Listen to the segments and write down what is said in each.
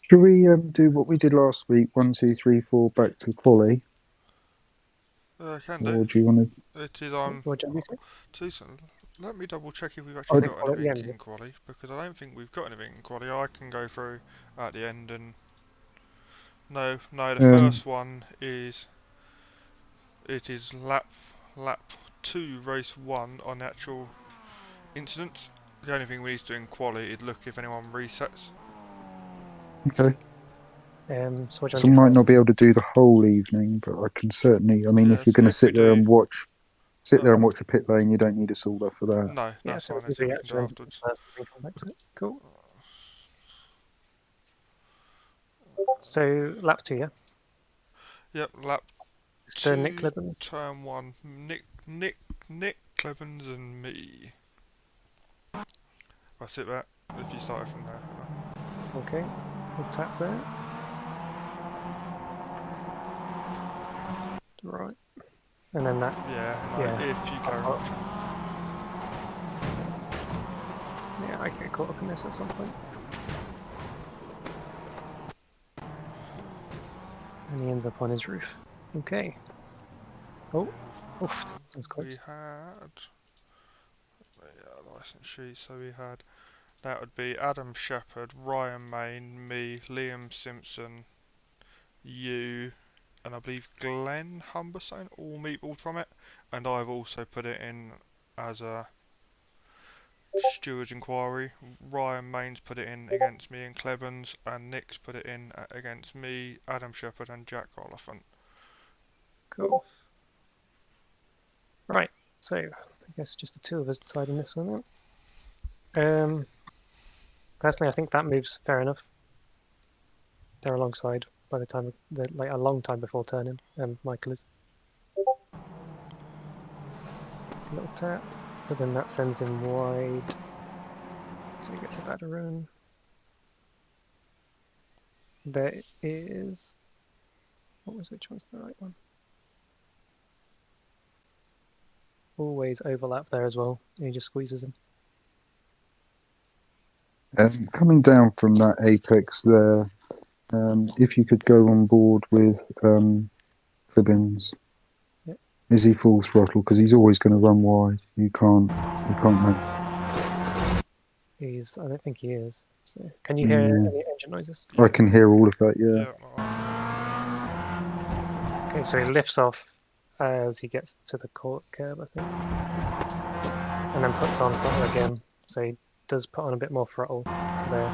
Should we do what we did last week? 1, 2, 3, 4, back to quali, Can do. or do you want to? It is What do you think? two. Let me double check if we've actually I got Qual at the anything end. in quali because I don't think we've got anything in quali. I can go through at the end and no. The um, first one is it is lap 2 race 1 on the actual incident. The only thing we need to do in quali is look if anyone resets. okay. So what do you So I want to do might first? not be able to do the whole evening, but I can certainly. I mean, Yeah. if you're So going to if we sit there do, and sit uh, there and watch the pit lane, you don't need a solder for that. no, Yeah, that's so fine. we'll That's do it. the We can do actual it incidents afterwards. first and then come back to it. Cool. So lap 2, yeah? Yep. Lap It's the Nick 2, Clibbins. turn 1. Nick Clevens and me. I sit back. If you started from there. Okay. We'll tap there. Right. And then that. Yeah, no, Yeah. if you carry on watching. Yeah, I get caught up in this at some point. And he ends up on his roof. Okay. Oh, oof, that's We close. had license sheet, so we had that would be Adam Shepherd, Ryan Main, me, Liam Simpson, you, and I believe Glenn Humberstone, all meatballed from it, and I've also put it in as a Steward's inquiry. Ryan Main's put it in against me and Clebens, and Nick's put it in against me, Adam Shepherd, and Jack Oliphant. Cool. Right. So I guess just the two of us deciding this one then. Personally, I think that moves fair enough. They're alongside by the time they're like a long time before turning, and Michael is. A little tap, but then that sends him wide, so he gets a better run. There is. Which one's the right one? Always overlap there as well. He just squeezes him. Coming down from that apex there, if you could go on board with Clibbins. Yep. Is he full throttle? Because he's always going to run wide. You can't know. I don't think he is. So, can you hear any engine noises? I can hear all of that. Yeah. Okay, so he lifts off as he gets to the curb, I think, and then puts on throttle again. So he does put on a bit more throttle there,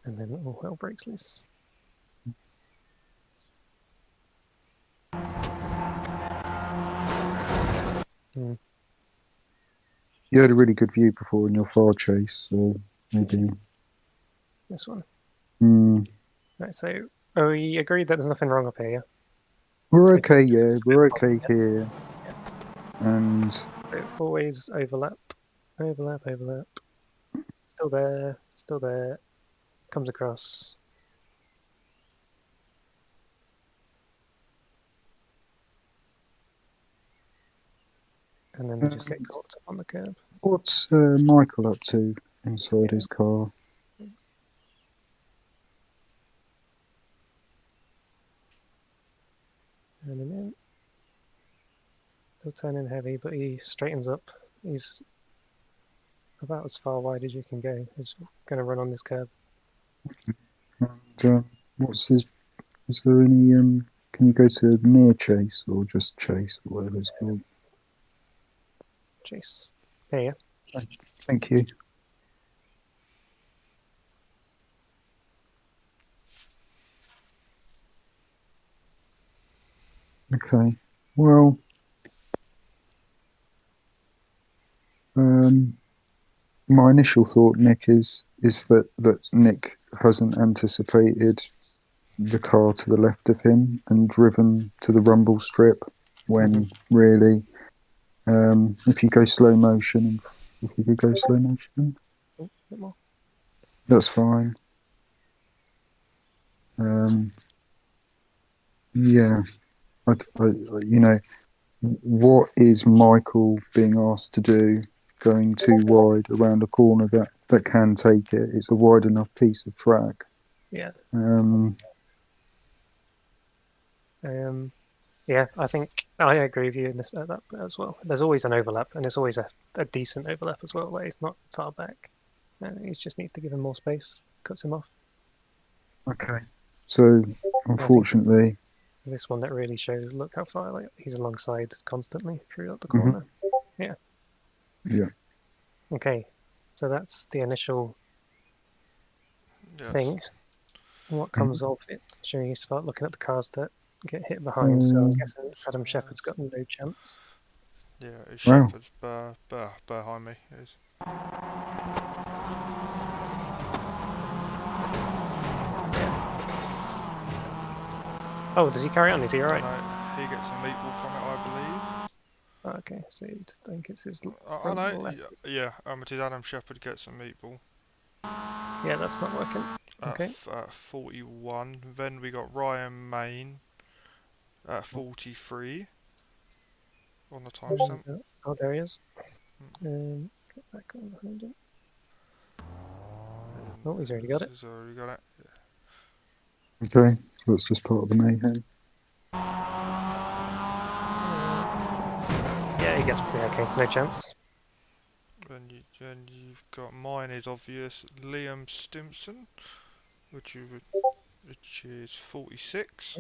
and then all hell breaks loose. You had a really good view before in your far chase, so maybe. This one. Mm. Right, so are we agreed that there's nothing wrong up here, yeah? We're okay, yeah. We're okay here. Yeah. And so always overlap. Still there. Comes across. And then they just get caught up on the curb. What's Michael up to inside his car? And then he'll turn in heavy, but he straightens up. He's about as far wide as you can go. He's going to run on this curb. And what's his? Is there any? Can you go to near chase or just chase or whatever it's called? Chase. There you go. Thank you. Okay. Well, my initial thought, Nick, is that Nick hasn't anticipated the car to the left of him and driven to the rumble strip when really, if you go slow motion, if you could go slow motion, Oh, a bit more. that's fine. Yeah, you know, what is Michael being asked to do going too wide around a corner that can take it. It's a wide enough piece of track. Yeah. Um, Yeah, I think I agree with you in this that as well. There's always an overlap, and it's always a decent overlap as well. Like, it's not far back. He just needs to give him more space. Cuts him off. okay. So, unfortunately, This one that really shows. Look how far like he's alongside constantly throughout the Mhm. corner. Yeah. Yeah. Okay, so that's the initial Yes. thing. What comes of it? Should we start looking at the cars that get hit behind? So I'm guessing Adam Shepherd's got no chance. Yeah, it's Wow. Shepherd's behind me. Is Oh, does he carry on? Is he alright? he gets a meatball from it, I believe. Okay, so I think it's his I front know. left. Yeah. It is Adam Shepherd gets a meatball. Yeah, that's not working. Okay. At 41. Then we got Ryan Main at 43 on the timestamp. Oh, there he is. Get back on behind him. Oh, he's already got it. He's already got it. Okay. So that's just part of the mayhem. Yeah, he gets okay. No chance. Then you've got mine is obvious Liam Stimson, which is 46.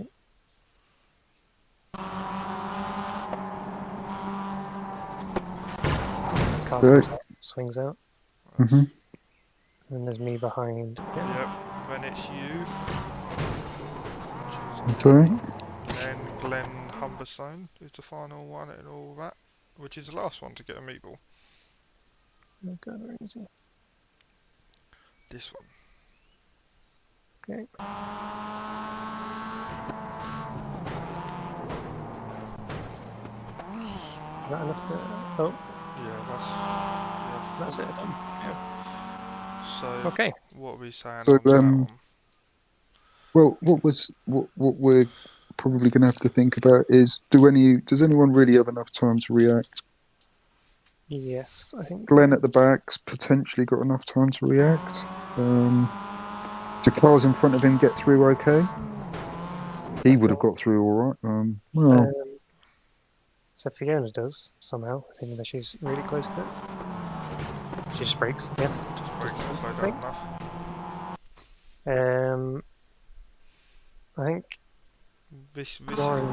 Car Good. comes out, swings out, Mhm. and there's me behind. Yeah. Yep. Then it's you. Okay. And then Glenn Humberstone is the final one and all that, which is the last one to get a meatball. Oh god, where is he? This one. Okay. Is that enough to? Oh, Yeah, that's it done. So Okay. what are we saying So, on that one? Well, what we're probably going to have to think about is does anyone really have enough time to react? Yes, I think. Glenn at the back's potentially got enough time to react. Do cars in front of him get through okay? He would have got through all right. Well, So Fiona does somehow, thinking that she's really close to it. She just brakes. Yeah. Just breaks Just it slow think. down enough. I think This Warren.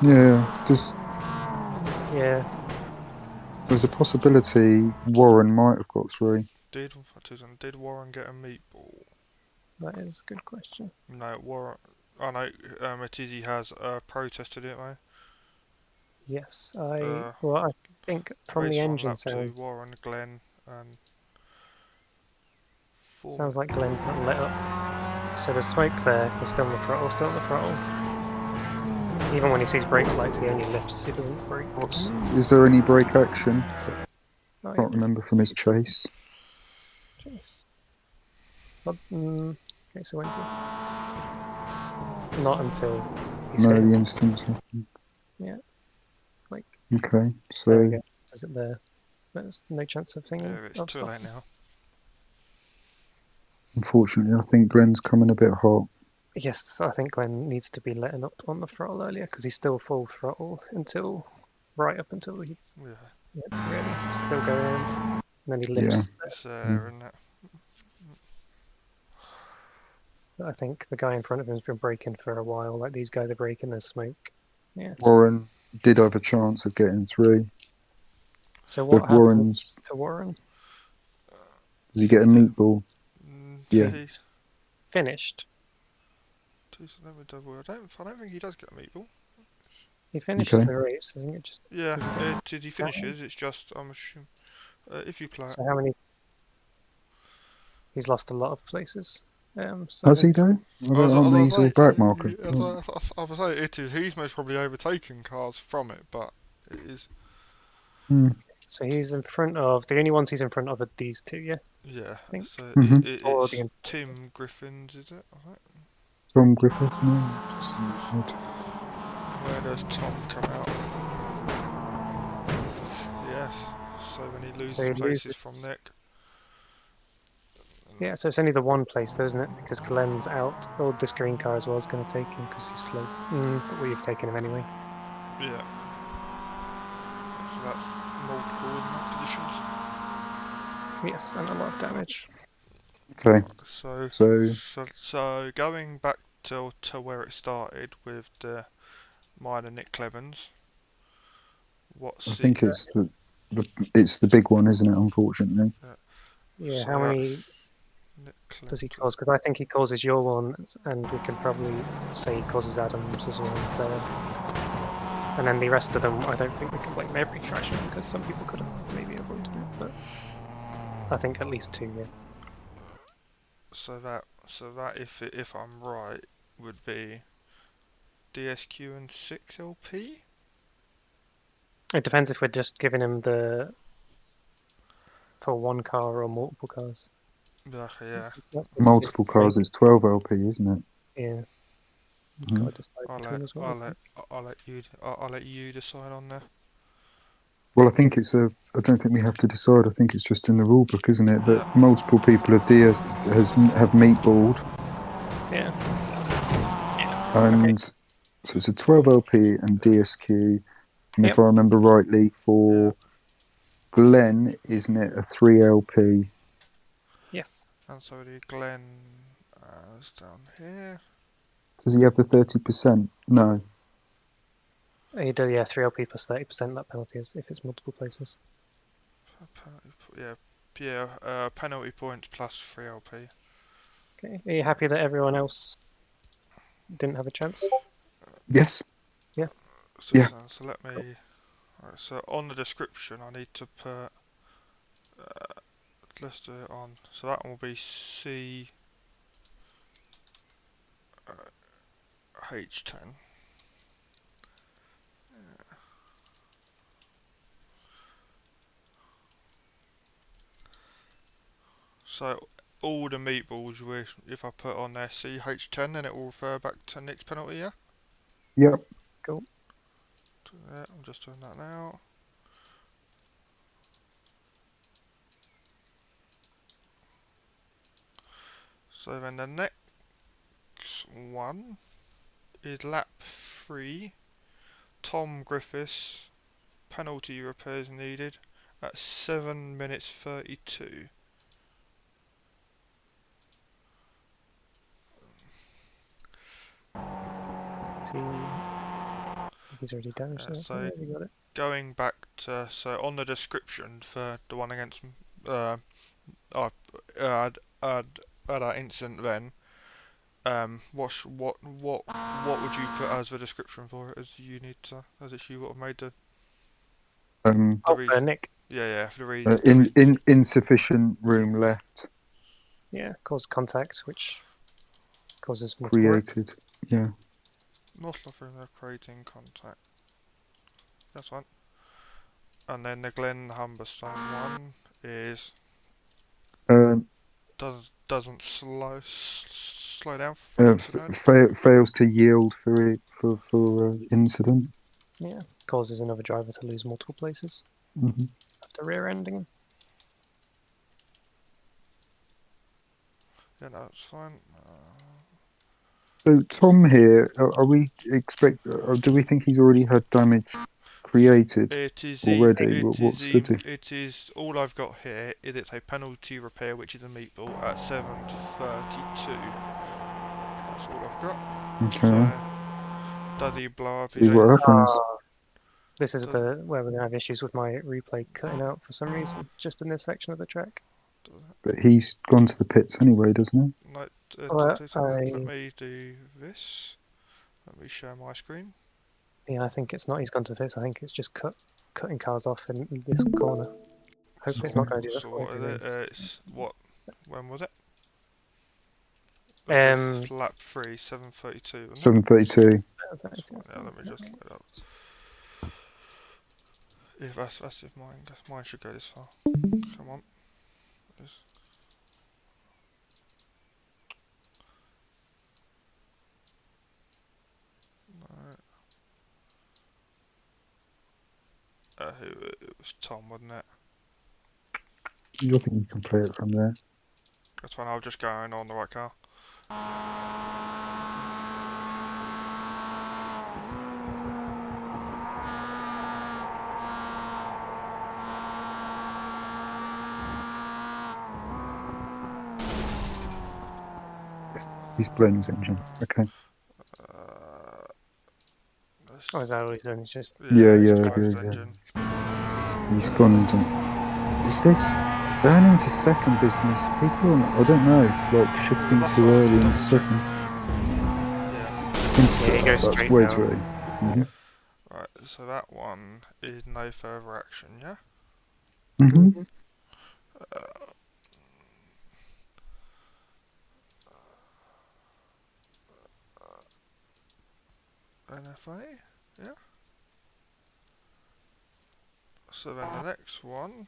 yeah. Yeah. There's a possibility Warren might have got through. Did Warren get a meatball? That is a good question. No, Warren. Oh no, Matizzi has protested it, mate. Yes, I think from the Race one engine lap sounds. 2, Warren, Glenn, and Foreman. Sounds like Glenn's not lit up. So there's smoke there. He's still on the throttle. Still on the throttle. Even when he sees brake lights, he only lifts. He doesn't brake. Is there any brake action? Oh, Can't remember from his chase. But, okay, so when's he? Not until he's No, hitting. the instant. Yeah. Like. Okay, There so we go. Does it there? There's no chance of thinking. Yeah, it's too late now. unfortunately, I think Glenn's coming a bit hot. Yes, I think Glenn needs to be letting up on the throttle earlier because he's still full throttle right up until he gets ready. Still going, and then he lifts. It's there, isn't it? I think the guy in front of him has been braking for a while. Like these guys are braking, there's smoke. Yeah. Warren did have a chance of getting through. So what happens to Warren? Does he get a meatball? Yeah. Finished. Let me double. I don't think he does get a meatball. He finishes the race, isn't it? Just he finishes. It's just I'm assuming if you play. So how many? He's lost a lot of places. So Has he though? On these all back market. I was say it is. He's most probably overtaken cars from it, but it is. So he's in front of the only ones he's in front of are these two, yeah. Yeah. I think. So it's Tim Griffin's, is it? Right. Tom Griffith. Where does Tom come out? Yes. So So when he So loses he places from loses. Nick. Yeah, so it's only the one place though, isn't it? Because Glenn's out. Oh, this green car as well is going to take him because he's slow. But we've taken him anyway. Yeah. So that's multiple in that positions. Yes, and a lot of damage. Okay. So, So so going back to where it started with the minor Nick Clevens. What's I the think it's the big one, isn't it? Unfortunately. Yeah, so how that's many Nick does he Clevens. cause? Because I think he causes your one, and we can probably say he causes Adam's as well there. And then the rest of them, I don't think we can blame every crash one because some people could have maybe avoided it, but I think at least two, yeah. So that if I'm right would be DSQ and 6LP. It depends if we're just giving him the for one car or multiple cars. Yeah. That's the biggest Multiple break. cars. It's 12 LP, isn't it? Yeah, we've got Mhm. to decide between as well. I'll let you decide on there. Well, I think it's a. I don't think we have to decide. I think it's just in the rule book, isn't it? That Yeah. multiple people have have meatballed, Yeah. Okay. and so it's a 12 LP and DSQ. And if Yep. I remember rightly, for Glenn, isn't it a 3 LP? Yes. And so the Glen is down here. Does he have the 30%? No. You do, yeah, 3LP plus 30% that penalty is if it's multiple places. Penalty points plus 3LP. Okay. Are you happy that everyone else didn't have a chance? Yes. Yeah. Yeah. So let me. Right, so on the description, I need to put. Let's do it on. So that one will be C H10. So all the meatballs, if I put on there CH10, then it will refer back to Nick's penalty. Yeah. Yep. Cool. Yeah, I'm just doing that now. So then the next one is lap 3. Tom Griffiths, penalty repairs needed at 7 minutes 32. He's already damaged it. So He got it. going back to, so on the description for the one against uh, uh, uh, uh, that incident then, what would you put as the description for it? As you need to, as it's you what have made the Oh, for reason. Nick. Yeah, for In insufficient room left Yeah, cause contact, which causes multiple wrecks. created. Yeah. not offering the creating contact. That's one. And then the Glen Humberstone one is Um, doesn't slow down for incident. fails to yield for incident. Yeah, causes another driver to lose multiple places Hmm. after rear ending him. Yeah, no, that's fine. So Tom here, are we do we think he's already had damage created already? What's the It is all I've got here is it's a penalty repair which is a meatball at 7:32. That's all I've got. Okay. So does he blow up his See what happens. This is does, where we're gonna have issues with my replay cutting out for some reason, just in this section of the track. But he's gone to the pits anyway, doesn't no, Well, let me do this. Let me share my screen. yeah, I think it's not. He's gone to the pits. I think it's just cutting cars off in this corner. Hopefully, it's not going to do that. So For what is it? It's what? When was it? Um, Lap 3, 7:32, he? wasn't it? 7:32. That's fine. Yeah, let me just look it up. If that's if mine should go this far. Come on. This, no. It was Tom, wasn't it? You think you can play it from there? That's fine. I'll just go in on the right car. He's blown his engine. Okay. Oh, is that what he's doing? He's just Yeah, he's yeah, blown his yeah. engine. He's gone and done. Is this burning to second business? People, I don't know, like shifting That's too what I was early in double second. Yeah. Yeah, he goes That's straight way now. too early. Mhm. Right. So that one is no further action. Yeah. Mhm. NFA. Yeah. So then the next one.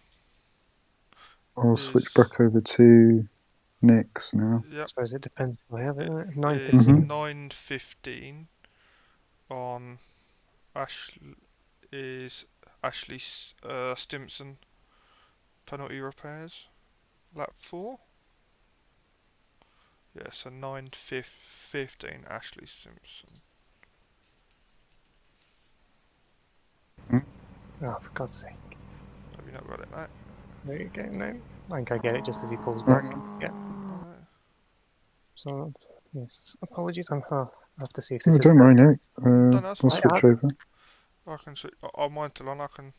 I'll Is, switch back over to Nick's now. I Yep. suppose it depends if I have it. Is 9:15. 9:15 on Ashley Stimson penalty repairs lap 4. Yeah, so 9:15 Ashley Simpson. Oh, for God's sake. Have you not got it, mate? There you go. No, I think I get it just as he pulls Right. back. Yeah. Alright. So, yes. Apologies. I have to see if Oh, this is. don't worry, Nick. No, that's I'll fine. switch over. I can switch. I'll mine till on. I can.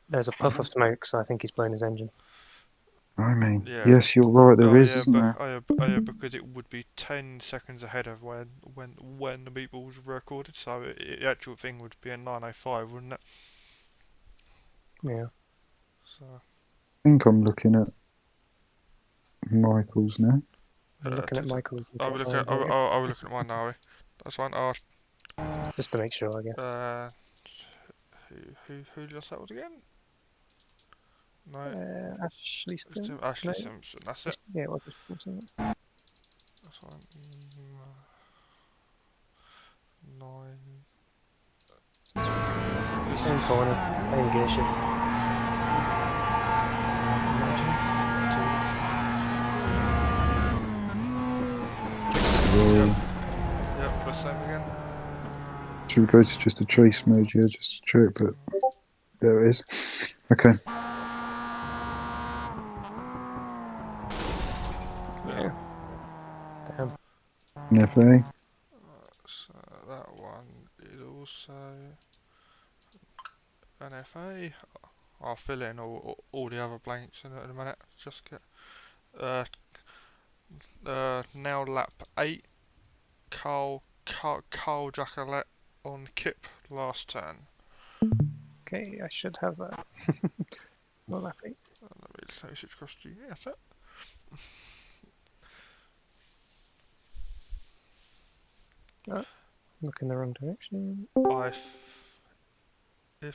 There's a puff of smoke, so I think he's blown his engine. I mean, Yeah. yes, you're right. There is, isn't there? Because it would be 10 seconds ahead of when the meatballs were recorded, so the actual thing would be at 9:05, wouldn't it? Yeah. So. I think I'm looking at Michael's now. I'm looking at Michael's. I'll be looking at mine now. That's fine. Just to make sure, I guess. Who just that was again? No, Ashley Stim. Ashley No? Simpson. That's it. Yeah, it was Ashley Simpson. That's fine. 9. Same corner, same gear shift. Yep, the same again. Should we go to just a chase mode, yeah, just to check, but there it is. Okay. Yeah. Damn. NFA. So that one is also NFA. I'll fill in all the other blanks in a minute. Just get now lap 8. Carl Jackalette on Kip last turn. Okay, I should have that. Not that great. Let me switch across to you. Yeah, that's it. Oh, look in the wrong direction.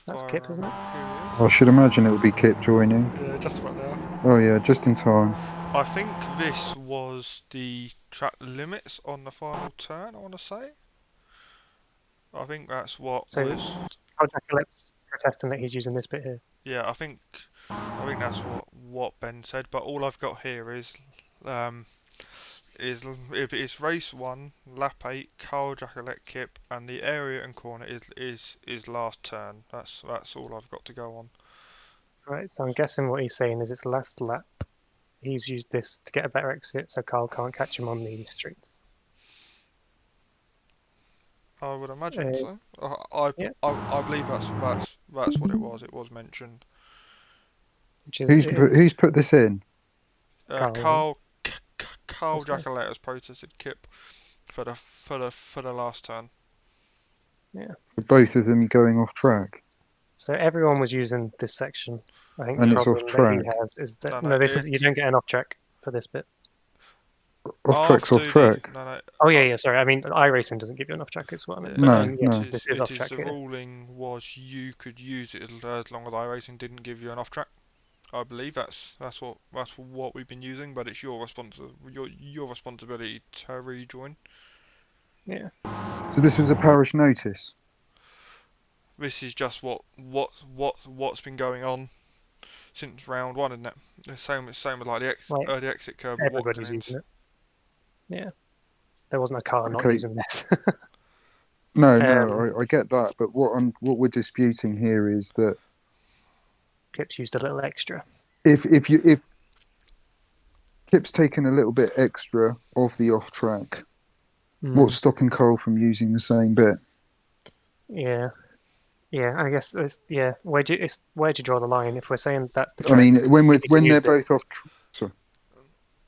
That's Kip, isn't it? I should imagine it will be Kit joining. Yeah, just about there. Oh yeah, just in time. I think this was the track limits on the final turn, I want to say. I think that's what So, was... Carl Jackalette's protesting that he's using this bit here. Yeah, I think that's what Ben said, but all I've got here is if it's race 1, lap 8, Carl Jackalette Kip, and the area and corner is last turn. That's all I've got to go on. Right, so I'm guessing what he's saying is it's last lap. He's used this to get a better exit so Carl can't catch him on the streets. I would imagine so. I believe that's what it was. It was mentioned. Which is, Who's put this in? Carl Jackalette has protested Kip for the last turn. Yeah. For both of them going off track. So everyone was using this section. I think And the it's problem off that track. he has is that No, this is you don't get an off track for this bit. Off track's off track. Oh yeah, sorry. I mean, iRacing doesn't give you an off track. Is what I mean. No. This is off track The here. ruling was you could use it as long as iRacing didn't give you an off track. I believe that's what we've been using, but it's your responsibility to rejoin. Yeah. So this was a parish notice. This is just what's been going on. since round 1, isn't it? The same with like Like, the exit curve with everybody's Watkins. using it. Yeah. There wasn't a car not Okay. using this. No, Um, I get that, but what we're disputing here is that Kip's used a little extra. if Kip's taken a little bit extra of the off track, what's stopping Cole from using the same bit? Yeah. Yeah, I guess where'd you draw the line? If we're saying that's the I track, mean, when you can they're use it. both off. Sorry.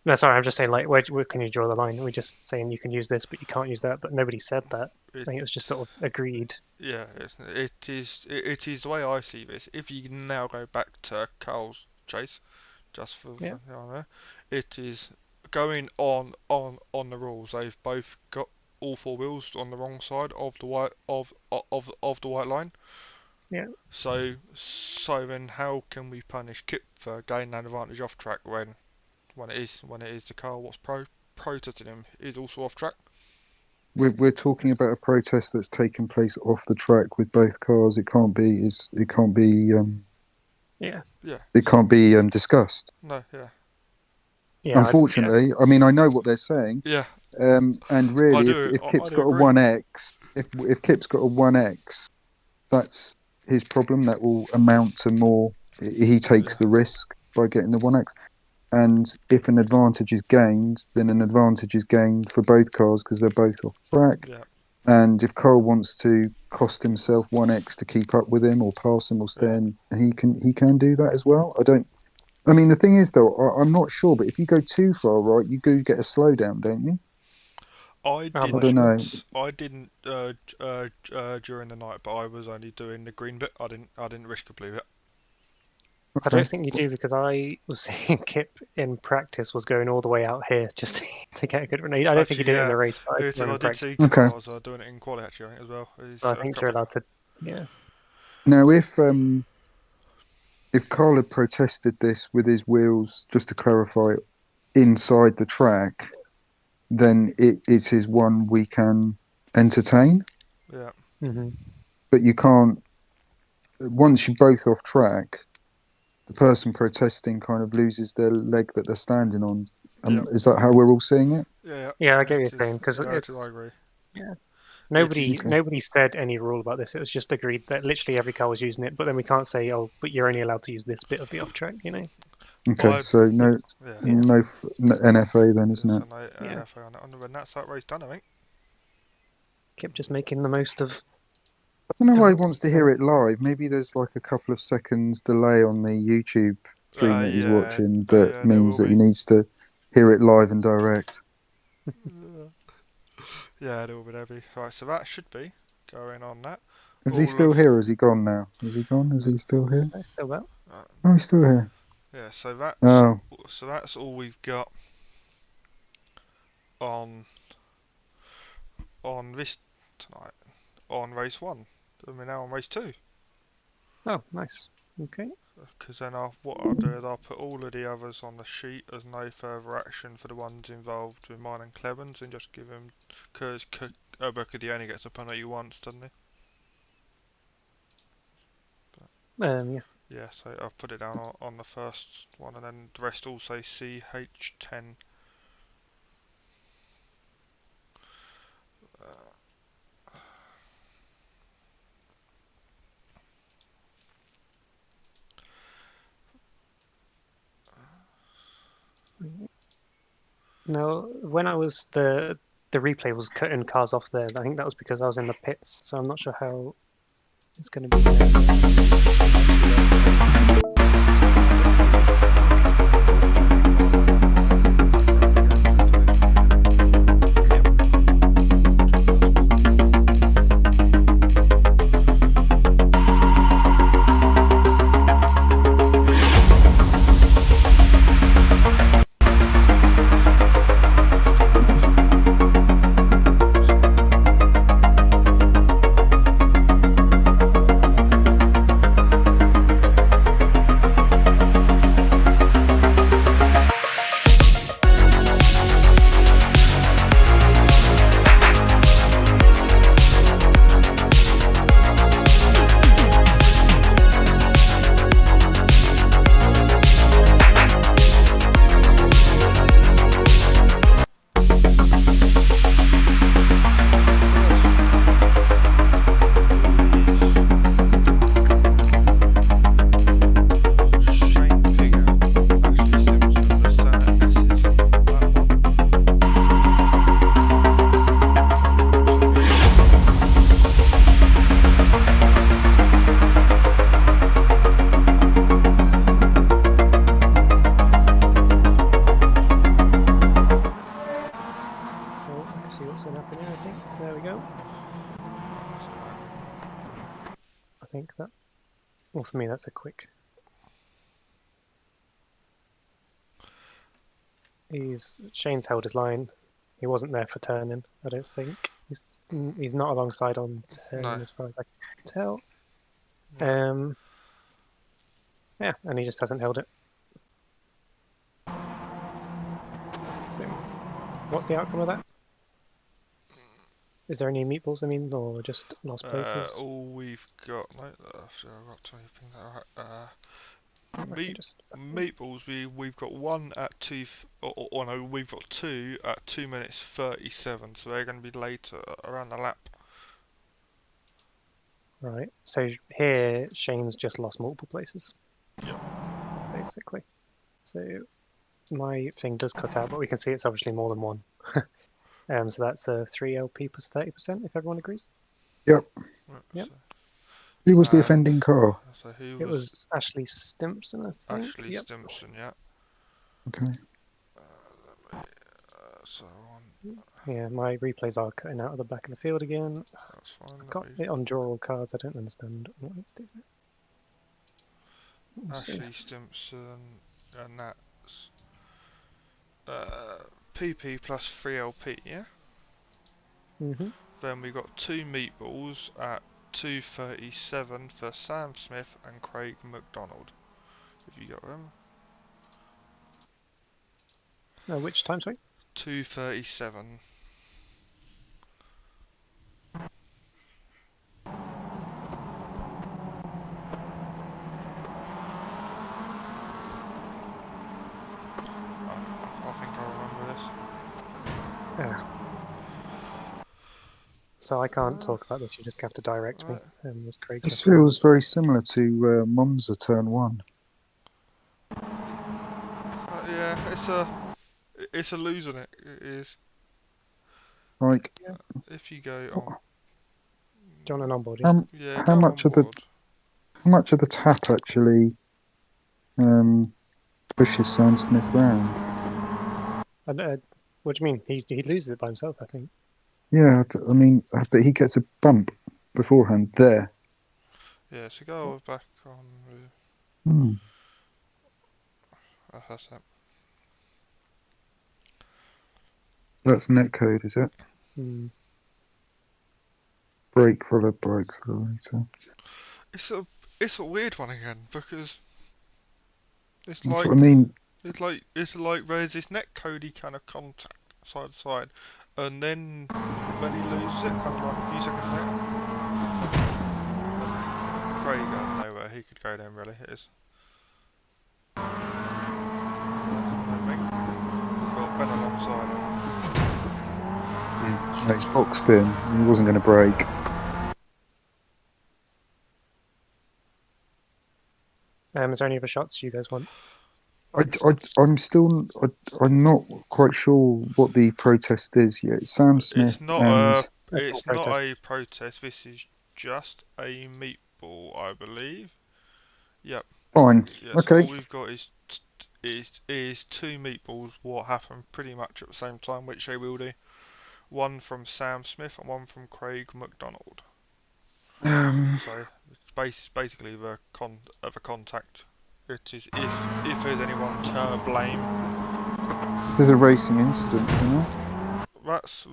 No, sorry, I'm just saying, like, where can you draw the line? We're just saying you can use this, but you can't use that. But nobody said that. I think it was just sort of agreed. Yeah, it is the way I see this. If you now go back to Carl's chase, just for Yeah. it is going on the rules. They've both got all 4 wheels on the wrong side of the white of the white line. Yeah. So then how can we punish Kip for gaining an advantage off track when it is the car what's protesting him is also off track? We're talking about a protest that's taken place off the track with both cars. It can't be Yeah. It can't be discussed. No, yeah. Yeah. Unfortunately, I mean, I know what they're saying. Yeah. And really, if I Kip's do got a agree. 1x, if Kip's got a 1x, that's his problem. That will amount to more. He takes the risk by getting the 1x. And if an advantage is gained, then an advantage is gained for both cars because they're both off track. Yeah. And if Cole wants to cost himself 1x to keep up with him or pass him or stay in, he can do that as well. I mean, the thing is, though, I'm not sure, but if you go too far right, you do get a slowdown, don't you? I don't know. didn't during the night, but I was only doing the green bit. I didn't risk a blue bit. I don't think you do, because I was seeing Kip in practice was going all the way out here just to get a good run. I don't think he did it in the race, but I did see Okay. cars doing it in quali actually, I think, as well. So I think you're allowed to. Yeah. Now, if Carl had protested this with his wheels, just to clarify, inside the track, then it is one we can entertain. Yeah. Mm-hmm. But you can't. Once you're both off track, the person protesting kind of loses their leg that they're standing on. Is that how we're all seeing it? Yeah. Yeah, I get what you're saying, because I agree. Yeah. Nobody said any rule about this. It was just agreed that literally every car was using it. But then we can't say, oh, but you're only allowed to use this bit of the off track, you know? Okay, so no NFA then, isn't it? No NFA on that, and that's that race done, I think. Kept just making the most of. I don't know why he wants to hear it live. Maybe there's like a couple of seconds delay on the YouTube stream that he's watching that means that he needs to hear it live and direct. Yeah, there will be. Right, so that should be going on that. Is he still here or is he gone now? Is he gone? Is he still here? I still well. Oh, he's still here. Yeah, so that's all we've got on this tonight on race 1. And we're now on race 2. Oh, nice. Okay. Because then what I'll do is I'll put all of the others on the sheet as no further action for the ones involved with mine and Cleven's, and just give him because he only gets a penalty once, doesn't he? Yeah. Yeah, so I'll put it down on the first one, and then the rest all say CH10. No, when I was the replay was cutting cars off there. I think that was because I was in the pits, so I'm not sure how it's going to be think that. Well, for me, that's a quick. Shane's held his line. He wasn't there for turning, I don't think. He's not alongside on turn No. as far as I can tell. No. Yeah, and he just hasn't held it. What's the outcome of that? Is there any meatballs, I mean, or just lost places? All we've got, like, I've got to think that. Meatballs. We've got one at no, we've got two at 2 minutes 37. So they're going to be later around the lap. Right. So here, Shane's just lost multiple places. Yeah. Basically. So my thing does cut out, but we can see it's obviously more than one. So that's a 3 LP plus 30%, if everyone agrees. Yep. Yep. Who was the offending car? So who It was Ashley Stimpson, I think. Ashley Stimpson, yeah. Okay. So on. Yeah, my replays are cutting out of the back of the field again. That's fine. I've got it on draw all cards. I don't understand what it's doing. Ashley Stimpson, and that's PP plus 3 LP, yeah? Mm-hmm. Then we got two meatballs at 2:37 for Sam Smith and Craig McDonald. If you got them. Which time, sorry? 2:37. I think I remember this. Yeah. So I can't talk about this. You just have to direct me. As Craig's This feels very similar to Monza turn 1. Yeah, it's a lose on it. It is. Like, If you go on. Do you want an onboard? Yeah, how much of the tap actually pushes Sam Smith round? What do you mean? He loses it by himself, I think. Yeah, I mean, but he gets a bump beforehand there. Yeah, so go back on. That's that. That's netcode, is it? Brake followed by accelerator. It's a weird one again because it's That's like what I mean. it's like there's this netcode kind of contact side to side, and then he loses it kind of like a few seconds later. And Craig, I don't know where he could go then really. It is. We've got Ben alongside him. No, he's boxed in. He wasn't going to brake. Is there any other shots you guys want? I'm not quite sure what the protest is yet. Sam Smith It's not a protest. This is just a meatball, I believe. Yep. Fine. Yes. Okay. All we've got is two meatballs. What happened pretty much at the same time, which they will do. One from Sam Smith and one from Craig McDonald. So it's basically the contact. It is if there's anyone to blame. There's a racing incident, isn't there? That's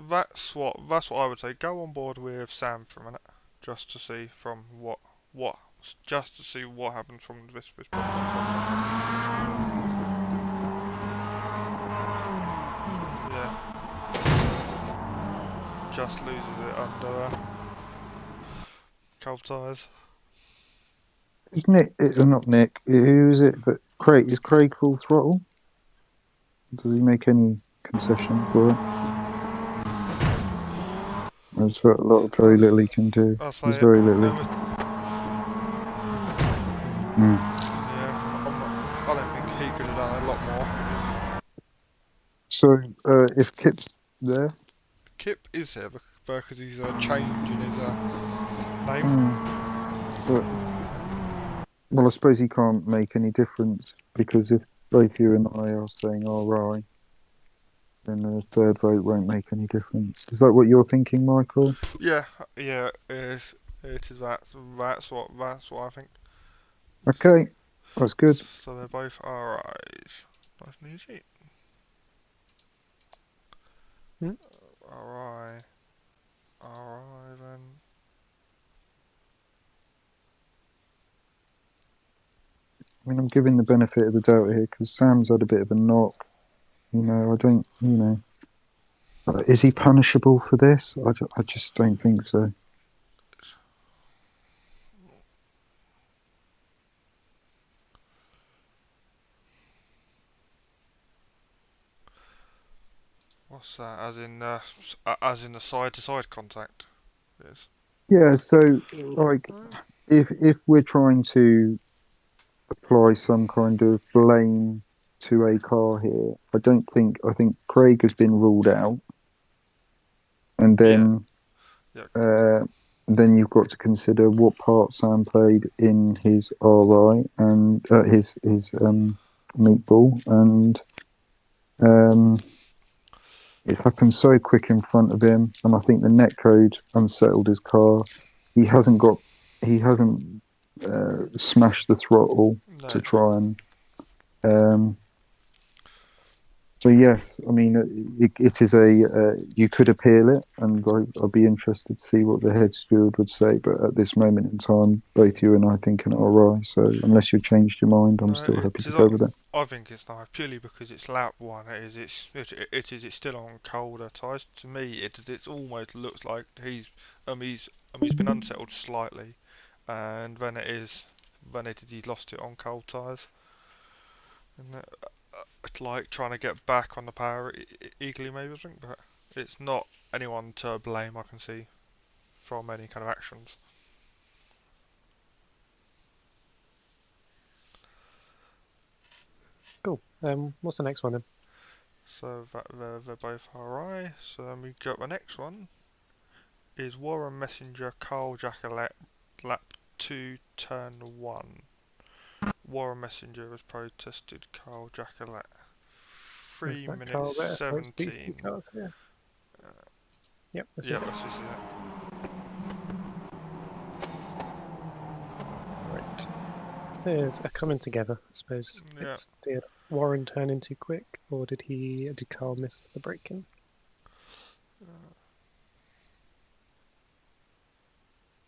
what I would say. Go on board with Sam for a minute, just to see from what happens from this Yeah. Just loses it under cold tyres. Is not Nick. Who is it? But Craig is Craig full throttle? Does he make any concession for it? There's very little he can do. There's very little. Yeah, I don't think he could have done a lot more. So, if Kip's there? Kip is here because he's changing his name. Well, I suppose he can't make any difference because if both you and I are saying RI, then the third vote won't make any difference. Is that what you're thinking, Michael? Yeah. If It is that's what I think. Okay, that's good. So they're both RIs. Nice and easy. Hmm? RI. RI then. I mean, I'm giving the benefit of the doubt here because Sam's had a bit of a knock. You know, I don't. You know, is he punishable for this? I just don't think so. What's that? As in the side to side contact. Yes. Yeah. So, like, if we're trying to apply some kind of blame to a car here, I don't think. I think Craig has been ruled out, and Yeah. then Yeah. uh, then you've got to consider what part Sam played in his RI and his meatball, and um, it's happened so quick in front of him, and I think the netcode unsettled his car. He hasn't got he hasn't smashed the throttle to No. try and um, so yes, I mean it is you could appeal it, and I'd be interested to see what the head steward would say. But at this moment in time, both you and I think an RI. So unless you've changed your mind, I'm No. still It happy to is. go with it. I think it's nice purely because it's lap one. It's still on colder tyres. To me, it almost looks like he's been unsettled slightly, and he's lost it on cold tyres. And it's like trying to get back on the power eagerly, maybe I think, but it's not anyone to blame. I can see from any kind of actions. Cool. What's the next one then? So they're both RI. So then we got the next one is Warren Messenger, Carl Jackalette, lap 2, turn 1. Warren Messenger has protested Carl Jackalette. Is 3 that minutes car there? So it's these two 17. cars here. Yep, this Yeah, is it. this is it. Right. So it's a coming together, I suppose. Yeah. Did Warren turn in too quick, or did Carl miss the braking?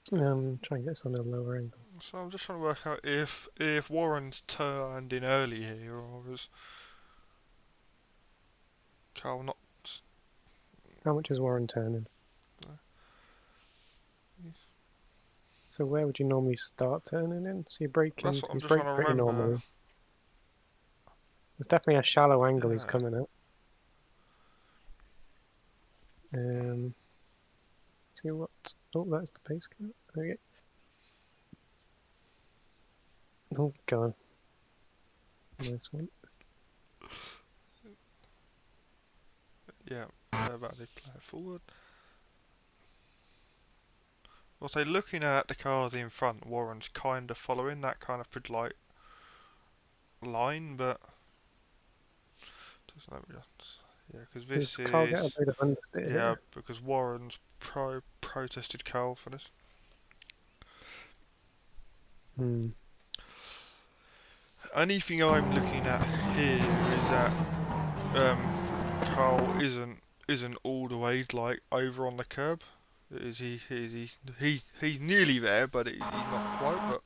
Try and get this on a lower angle. So I'm just trying to work out if Warren's turned in early here, or is Carl not? How much is Warren turning? So where would you normally start turning in? So you're braking, That's what I'm he's just trying braked to pretty remember. normally. There's definitely a shallow angle he's Yeah. coming at. See what? Oh, that's the pace car. Okay. Oh, go on. Nice one. Yeah. They're about to play it forward. Well, say looking at the cars in front, Warren's kind of following that kind of like line, but doesn't that yeah, because Does this Carl get a is load of understeer yeah, here? because Warren's protested Carl for this. Hmm. Anything I'm looking at here is that Carl isn't all the way like over on the curb. He's nearly there, but he's not quite. But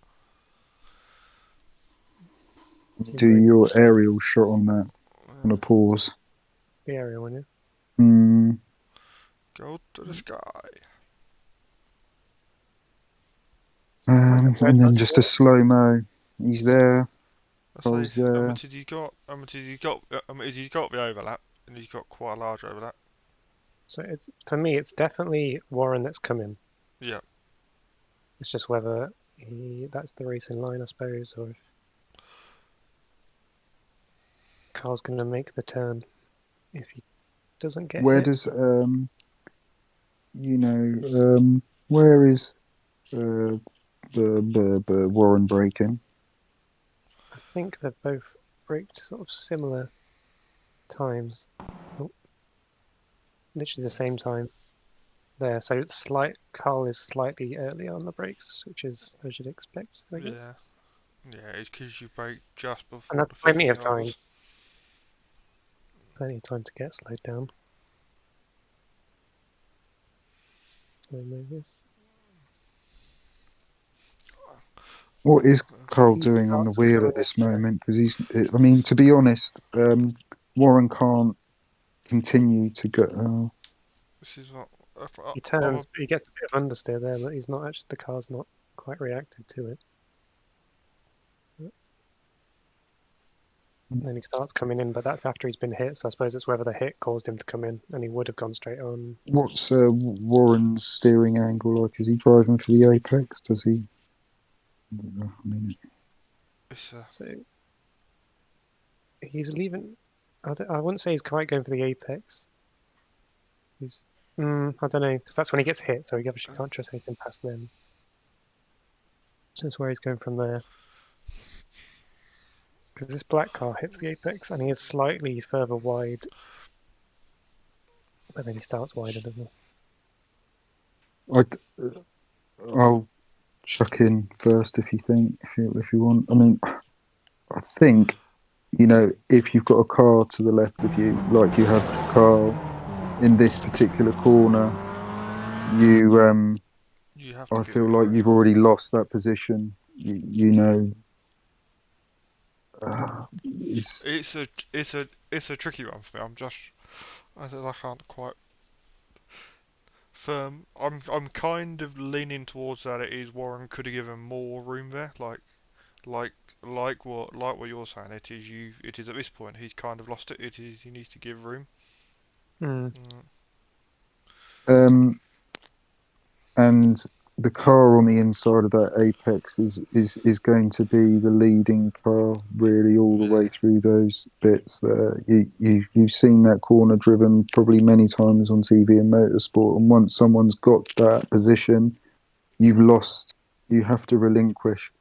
So you Do brake your aerial shot on that on a pause. the area one, yeah? Mm, go to the sky. Quite a red and then much just a more. slow mo. He's there. I say Cole's there. how much he's got the overlap, and he's got quite a large overlap. So it's for me, it's definitely Warren that's coming. Yeah. It's just whether that's the racing line, I suppose, or if Carl's going to make the turn if he doesn't get Where hit. does you know where is the Warren breaking? I think they've both braked sort of similar times. Oh, literally the same time. there. So Carl is slightly earlier on the brakes, which is as you'd expect, I guess. Yeah. Yeah, it's because you brake just And before that's the plenty 50 of time. hurdles. Plenty of time to get slowed down. So move this. What is Carl He doing on the starts wheel going at this moment? Because I mean, to be honest, Warren can't continue to go. This is what He I'm turns, he gets a bit of understeer there, but he's not actually, the car's not quite reacted to it. And then he starts coming in, but that's after he's been hit, so I suppose it's whether the hit caused him to come in, and he would have gone straight on. What's Warren's steering angle like? Is he driving for the apex? Does he? I mean, So he's leaving. I wouldn't say he's quite going for the apex. He's, I don't know, because that's when he gets hit, so he obviously can't trust anything past them. So that's where he's going from there. Because this black car hits the apex, and he is slightly further wide. But then he starts wider, doesn't he? I'll chuck in first if you want. I mean, I think if you've got a car to the left of you, like you have Carl in this particular corner, you have to I give feel it like away. you've already lost that position. It's a tricky one for me. I can't quite firm. I'm kind of leaning towards that. It is Warren could have given more room there, like what you're saying. It is at this point he's kind of lost it. He needs to give room. And the car on the inside of that apex is going to be the leading car really all the way through those bits there. You've seen that corner driven probably many times on TV and motorsport, and once someone's got that position, you've lost. You have to relinquish,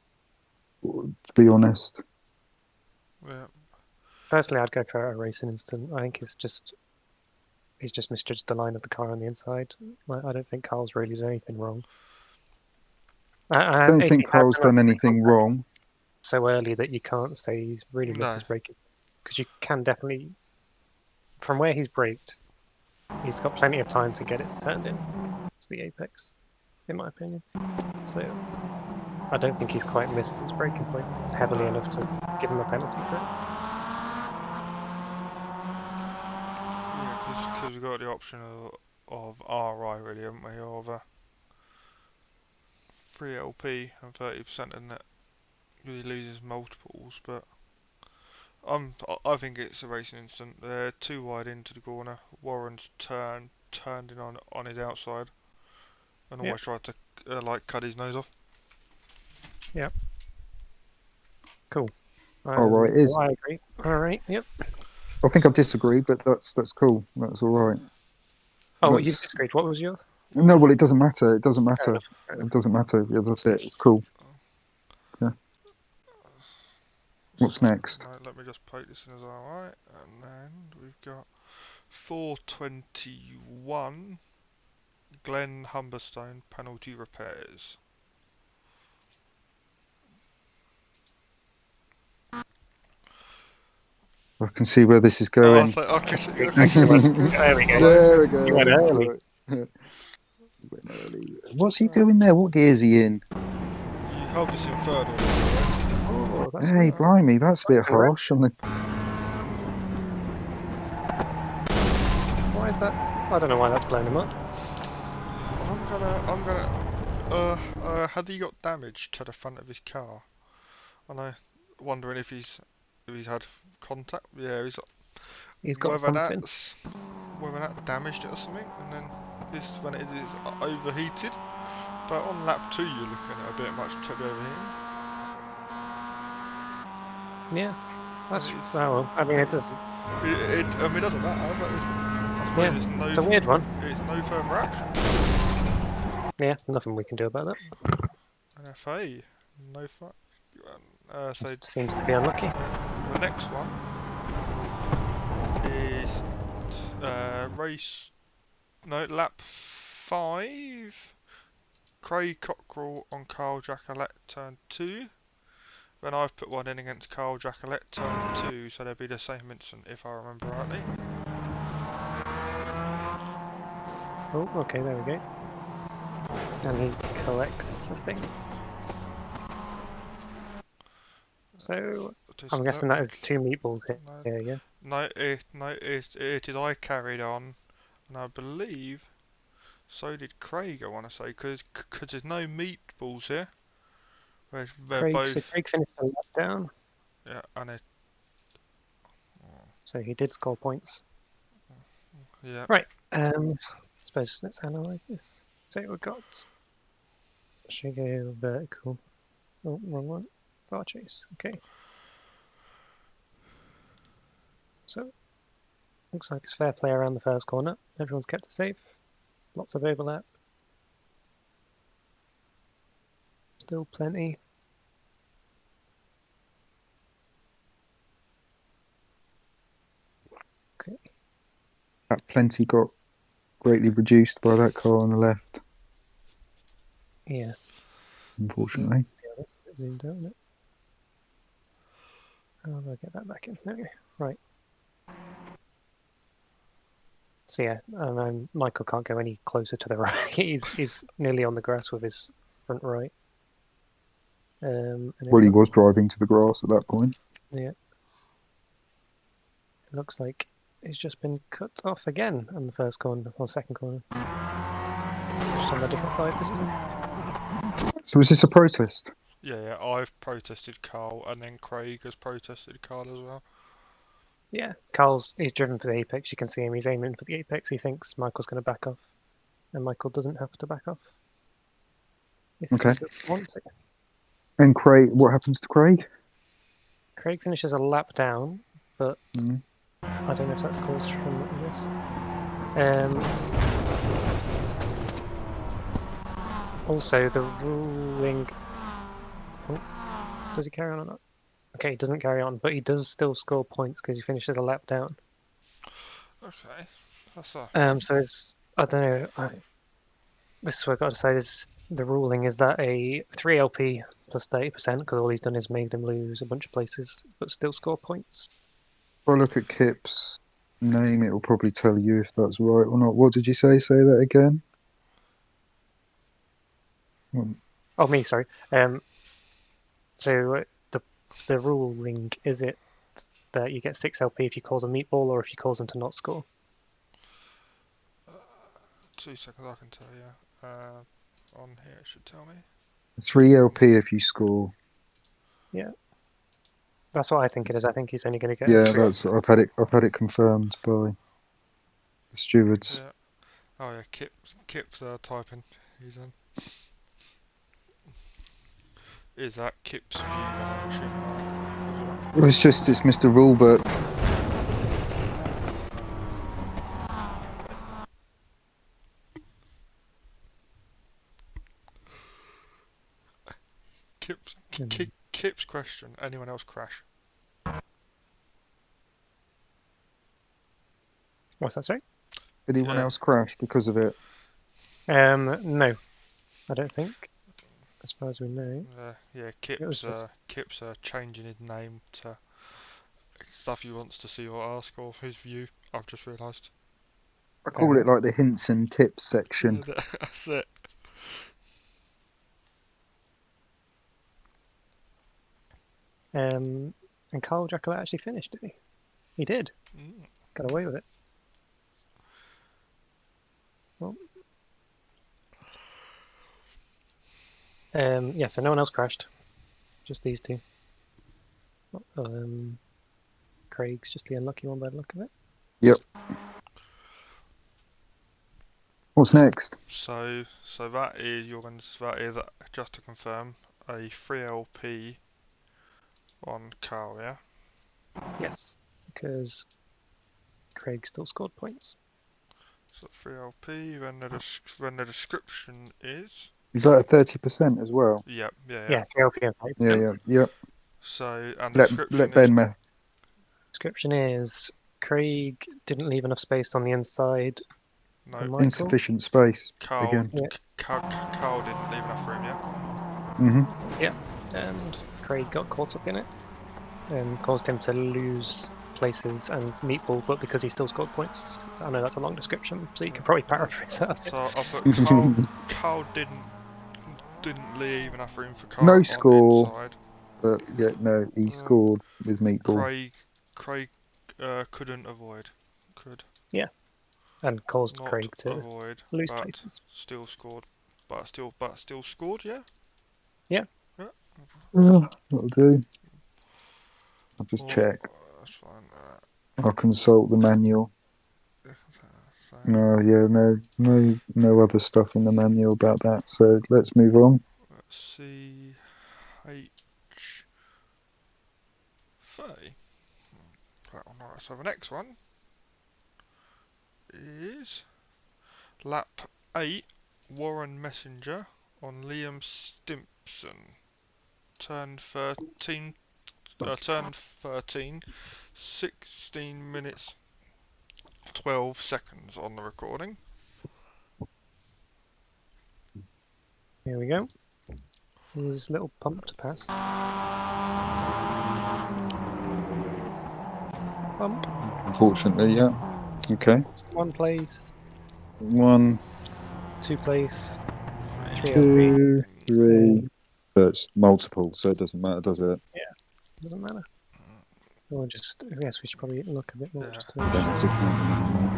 to be honest. Yeah. Personally, I'd go for a racing instant. I think he's just misjudged the line of the car on the inside. I don't think Carl's really done anything wrong. I don't think Carl's done anything wrong. So early that you can't say he's really missed his braking, because you can definitely, from where he's braked, he's got plenty of time to get it turned in to the apex, in my opinion. So I don't think he's quite missed his braking point heavily enough to give him a penalty for it. Yeah, because we've got the option of RI really, haven't we? Of 3LP and 30% in it. He loses multiples, but I think it's a racing instant. They're too wide into the corner. Warren's turned in on his outside, and almost tried to cut his nose off. Yeah. Cool. All right, is. I agree. All right. Yep. I think I've disagreed, but that's cool. That's all right. Oh, you disagreed. What was your? No, well, it doesn't matter. It doesn't matter. Fair enough. It doesn't matter. Yeah, that's it. It's cool. Yeah. What's next? Right, let me just poke this in as alright, and then we've got 421 Glenn Humberstone penalty repairs. I can see where this is going. There we go. There we go. You went early. Went early. What's he doing there? What gear is he in? You held this in third order. Oh, that's Hey, blimey, that's a bit harsh. Why is that? I don't know why that's blown him up. I'm gonna. Had he got damage to the front of his car? And I'm wondering if he's had contact. Yeah, he's got whether something. Whether that damaged it or something, and then this when it is overheated. But on lap 2, you're looking at a bit much to be overheating. Yeah, that's well. I mean, it doesn't. It doesn't matter, but it's a weird one. It's no further action. Yeah, nothing we can do about that. NFA, no fuck. So it seems to be unlucky. The next one is lap 5. Craig Cockrell on Carl Jackalette turn 2. Then I've put one in against Carl Jackalette turn 2, so they'll be the same instant if I remember rightly. Oh, okay, there we go. And he collects the thing. So I'm guessing that is 2 meatballs here, yeah? No, it is I carried on, and I believe so did Craig, I want to say, because there's no meatballs here. They're Craig, both... so Craig finished a lap down, Yeah, and it... so he did score points. Yeah. Right, I suppose let's analyse this. So we've got... Should we go vertical? Oh, wrong one. Bar chase, okay. So, looks like it's fair play around the first corner. Everyone's kept it safe. Lots of overlap. Still plenty. Okay. That plenty got greatly reduced by that car on the left, Yeah. unfortunately. Yeah, that's a bit zoomed out, isn't it? How do I get that back in? There we go. Right. So yeah, Michael can't go any closer to the right. he's nearly on the grass with his front right. And Well, he was driving to the grass at that point. Yeah. It looks like he's just been cut off again on the first corner, or second corner. Just on the different side this time. So is this a protest? Yeah, I've protested Carl, and then Craig has protested Carl as well. Yeah, he's driven for the apex. You can see him. He's aiming for the apex. He thinks Michael's going to back off, and Michael doesn't have to back off. If Okay. he wants it. And Craig, what happens to Craig? Craig finishes a lap down, but I don't know if that's caused from this. Also, the ruling... Oh, does he carry on or not? Okay, he doesn't carry on, but he does still score points because he finishes a lap down. Okay, that's a... So it's... I don't know. This is what I've got to say is the ruling is that a 3LP plus 30%, because all he's done is made him lose a bunch of places, but still score points. If I look at Kip's name, it will probably tell you if that's right or not. What did you say? Say that again. Oh, me, sorry. So the ruling, is it that you get 6 LP if you cause a meatball or if you cause them to not score? 2 seconds, I can tell you. On here it should tell me. 3 LP if you score. Yeah. That's what I think it is. I think he's only going to get. Yeah, that's. I've had it confirmed by the stewards. Yeah. Oh yeah, Kip's typing. He's in. Is that Kip's view? I'm assuming. It's Mr. Rulebook. Kip's question. Anyone else crash? What's that, sorry? Did anyone else crash because of it? No, I don't think. As far as we know. Yeah, Kip's changing his name to stuff he wants to see or ask or his view. I've just realised. I call it like the hints and tips section. That's it. And Carl Jackalette actually finished, did he? He did. Got away with it. Well. Yeah, so no one else crashed. Just these two. Craig's just the unlucky one by the look of it. Yep. What's next? So that is just to confirm a 3LP on Carl, yeah? Yes, because Craig still scored points. So 3LP, then the description is... Is that a 30% as well? Yep, yeah. Yeah, 3LP and 5%. Yeah. So, and let Ben description is Craig didn't leave enough space on the inside No. And Michael. Insufficient space Carl, again. Yeah. Carl didn't leave enough room, yeah? Mm-hmm. And Craig got caught up in it and caused him to lose places and Meatball, but because he still scored points. I know that's a long description, so you can probably paraphrase that a bit. So I put Carl didn't leave enough room for Carl No on score. inside. But yeah, no, he scored with Meatball. Craig couldn't avoid. Could And caused not Craig to avoid, lose but places. still scored. But still scored, yeah? Yeah. Yeah. That'll do. I'll just check. That's fine. I'll consult the manual. So, No other stuff in the manual about that. So let's move on. C H 30. That one, alright. So the next one is lap 8, Warren Messenger on Liam Stimpson. Turn 13, 16 minutes 12 seconds on the recording. Here we go. There's a little pump to pass. Pump. Unfortunately, yeah. Okay. 1 place, 1, 2 place, 3 2, 3. But it's multiple, so it doesn't matter, does it? Doesn't matter. Or just, I guess we should probably look a bit more Yeah. just to You make don't sure. have to count them anymore.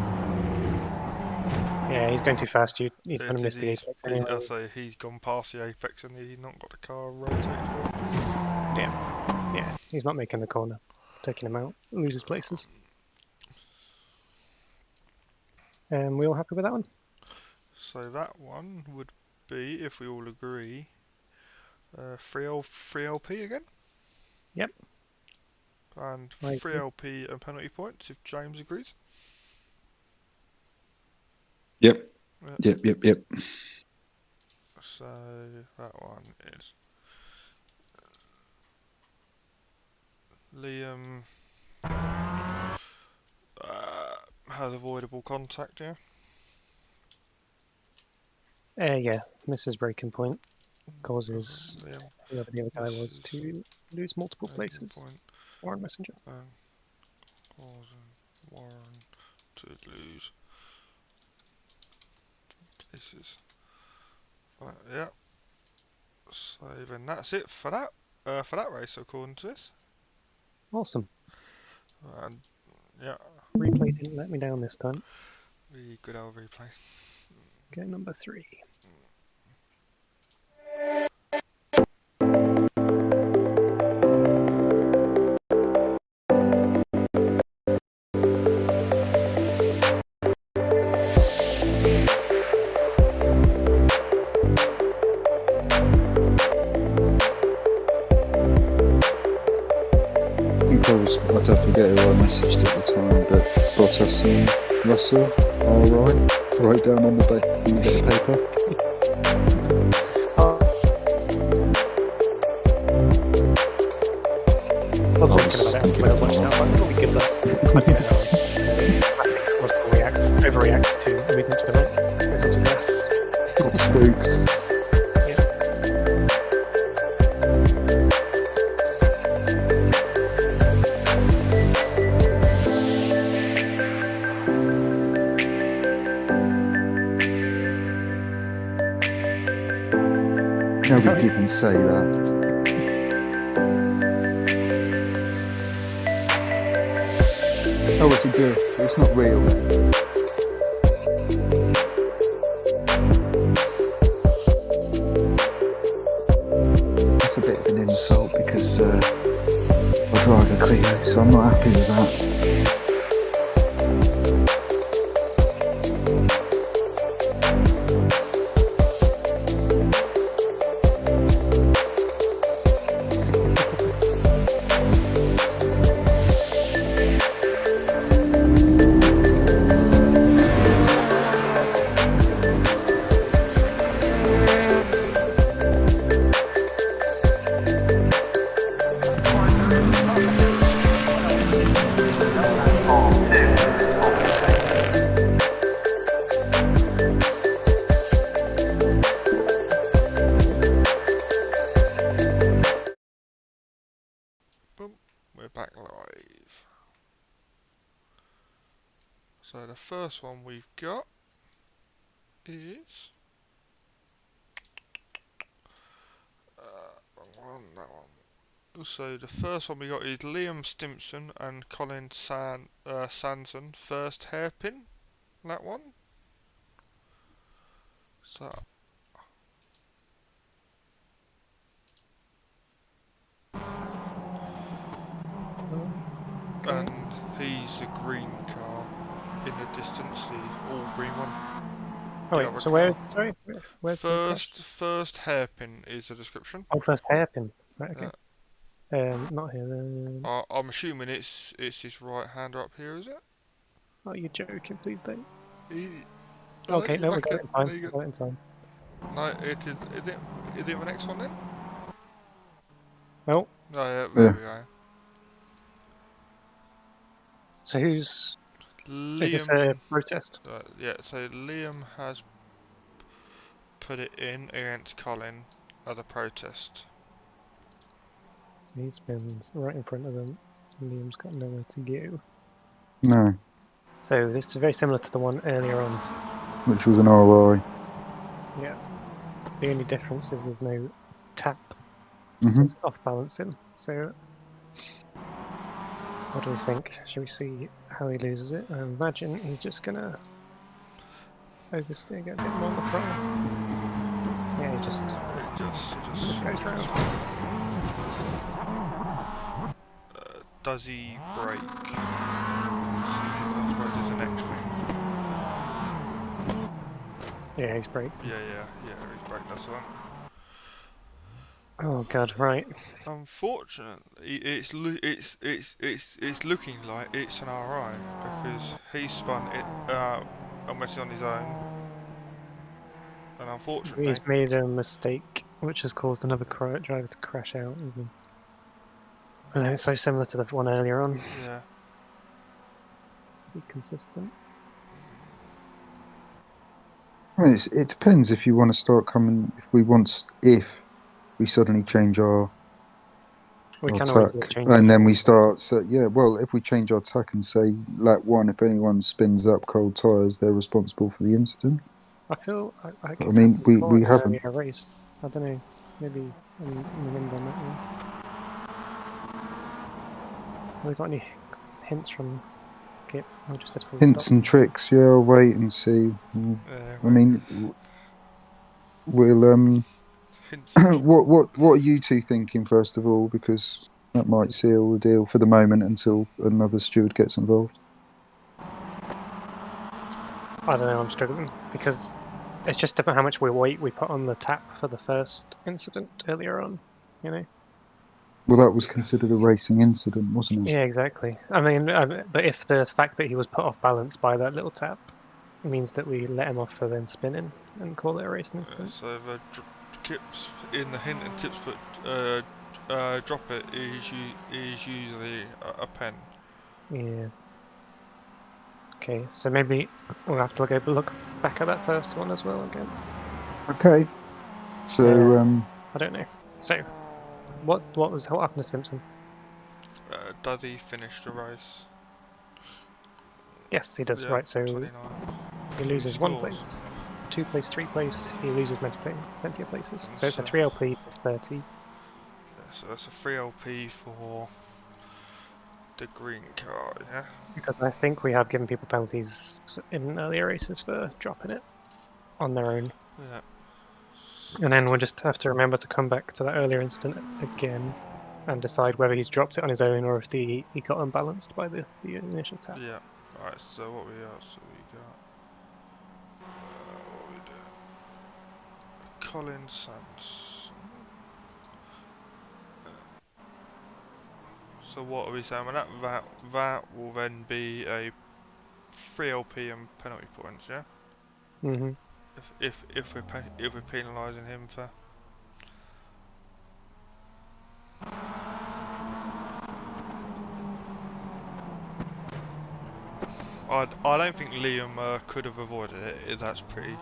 Yeah, he's going too fast. He's going to miss the He's- apex anyway. I say he's gone past the apex and he's not got the car rotated. Yeah, he's not making the corner. Taking him out, loses places. We all happy with that one? So that one would be, if we all agree, 3LP again? Yep. And I agree. 3LP and penalty points if James agrees. Yep. Yeah. Yep. So that one is Liam has avoidable contact, yeah? Yeah, misses breaking point. Causes Liam whoever the other guy was misses to lose multiple breaking places. point Warren Messenger. and causing Warren to lose places. Right, yeah. So then that's it for that race according to this. Awesome. And yeah, Replay didn't let me down this time. really good old replay. Okay, number 3. I don't forget who I messaged at the time, but Bottas and Russell are alright. Write down on the bit of paper. I was thinking about it when I was watching that. I thought we'll give that. Russell overreacts to movement to the right. Goes onto gas. Got spooked. No, we didn't say that. Oh, it's a gift. It's not real. That's a bit of an insult because I drive a Clio, so I'm not happy with that. So the first one we've got is wrong one, that one. So the first one we got is Liam Stimpson and Colin Sanson, first hairpin. That one. So and he's the green car in the distance, the all green one. Oh The wait, other so car. sorry, where's the crash? First hairpin is the description. Oh, first hairpin. Right, okay. Yeah. Not here. I'm assuming it's his right hander up here, is it? Oh, you're joking, please don't. Okay, Okay, no, we back got in. it in time. There you We go. got it in time. No, it is. Is it the next one then? Oh, Oh yeah, Yeah. there we go. so is this a Liam. protest? Yeah, so Liam has put it in against Colin as a protest. So he spins right in front of them. Liam's got nowhere to go. No, So this is very similar to the one earlier on. which was an RI. Yeah. The only difference is there's no tap Mhm. to off balance him. So what do we think? Shall we see how he loses it? I imagine he's just gonna oversteer, get a bit more on the throttle. Yeah, he just goes round. Does he brake? I suppose there's an X thing. Yeah, he's braked. Yeah, he's braked, that's the one. Oh god, right. Unfortunately, it's looking like it's an RI because he spun it almost on his own, and unfortunately, He's made a mistake, which has caused another driver to crash out, isn't he? And then it's so similar to the one earlier on. yeah, Be consistent. I mean, it depends if you want to start coming. If we suddenly change our We can always tack, change and it. then we start. So yeah, well, if we change our tack and say lap one, if anyone spins up cold tires, they're responsible for the incident. I feel I I guess mean, I call we it haven't. a race. I don't know. Maybe I'm in the wind on that one. Have we got any hints from Kip? Or just a full Hints stop? and tricks, yeah. I'll wait and see. I mean, we'll hints and what are you two thinking first of all? Because that might seal the deal for the moment until another steward gets involved. I don't know. I'm struggling because it's just about how much weight we put on the tap for the first incident earlier on. You know. Well, that was considered a racing incident, wasn't it? Yeah, exactly. I mean, but if the fact that he was put off balance by that little tap means that we let him off for then spinning and call it a racing incident. so the Kips in the hint and tips put drop it is usually a pen. Yeah. Okay, so maybe we'll have to look back at that first one as well again. Okay. So I don't know. So, what happened to Simpson? Does he finish the race? Yes, he does. Yeah, Right, so 29. he loses one scores? place, 2 place, 3 place. He loses plenty of places. And So it's a 3 LP plus 30. Yeah, so that's a 3 LP for the green car, yeah? Because I think we have given people penalties in earlier races for dropping it on their own. Yeah. And then we'll just have to remember to come back to that earlier incident again and decide whether he's dropped it on his own or if he got unbalanced by the initial tap. Yeah. Alright, so what we got? So we got... what we do? Colin Sands. So what are we saying? Well, that will then be a 3 LP and penalty points, yeah? Mm-hmm. If we're penalising him for... I don't think Liam could have avoided it. That's pretty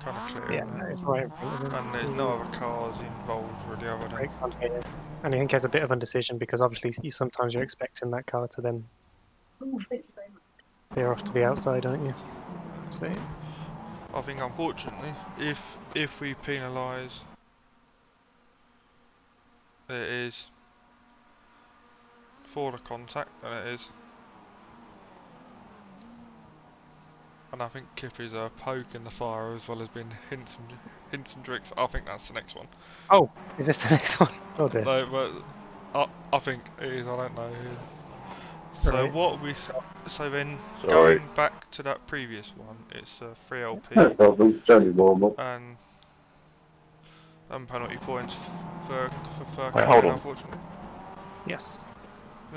kind of clear. Yeah, no, it's right in front of him. And there's no other cars involved really other than... Brakes on here. And I think he has a bit of indecision because obviously sometimes you're expecting that car to then You're off to the outside, aren't you? So I think unfortunately, if we penalise, it is for the contact, then it is. And I think Kip is poking the fire as well as being hints and tricks. I think that's the next one. oh, is this the next one? Oh dear. No, but I think it is. I don't know. So Right. what we so then Sorry. going back to that previous one, it's 3LP No problem. It's only warm up. and penalty points for Wait, hold Colin, on. unfortunately. Yes.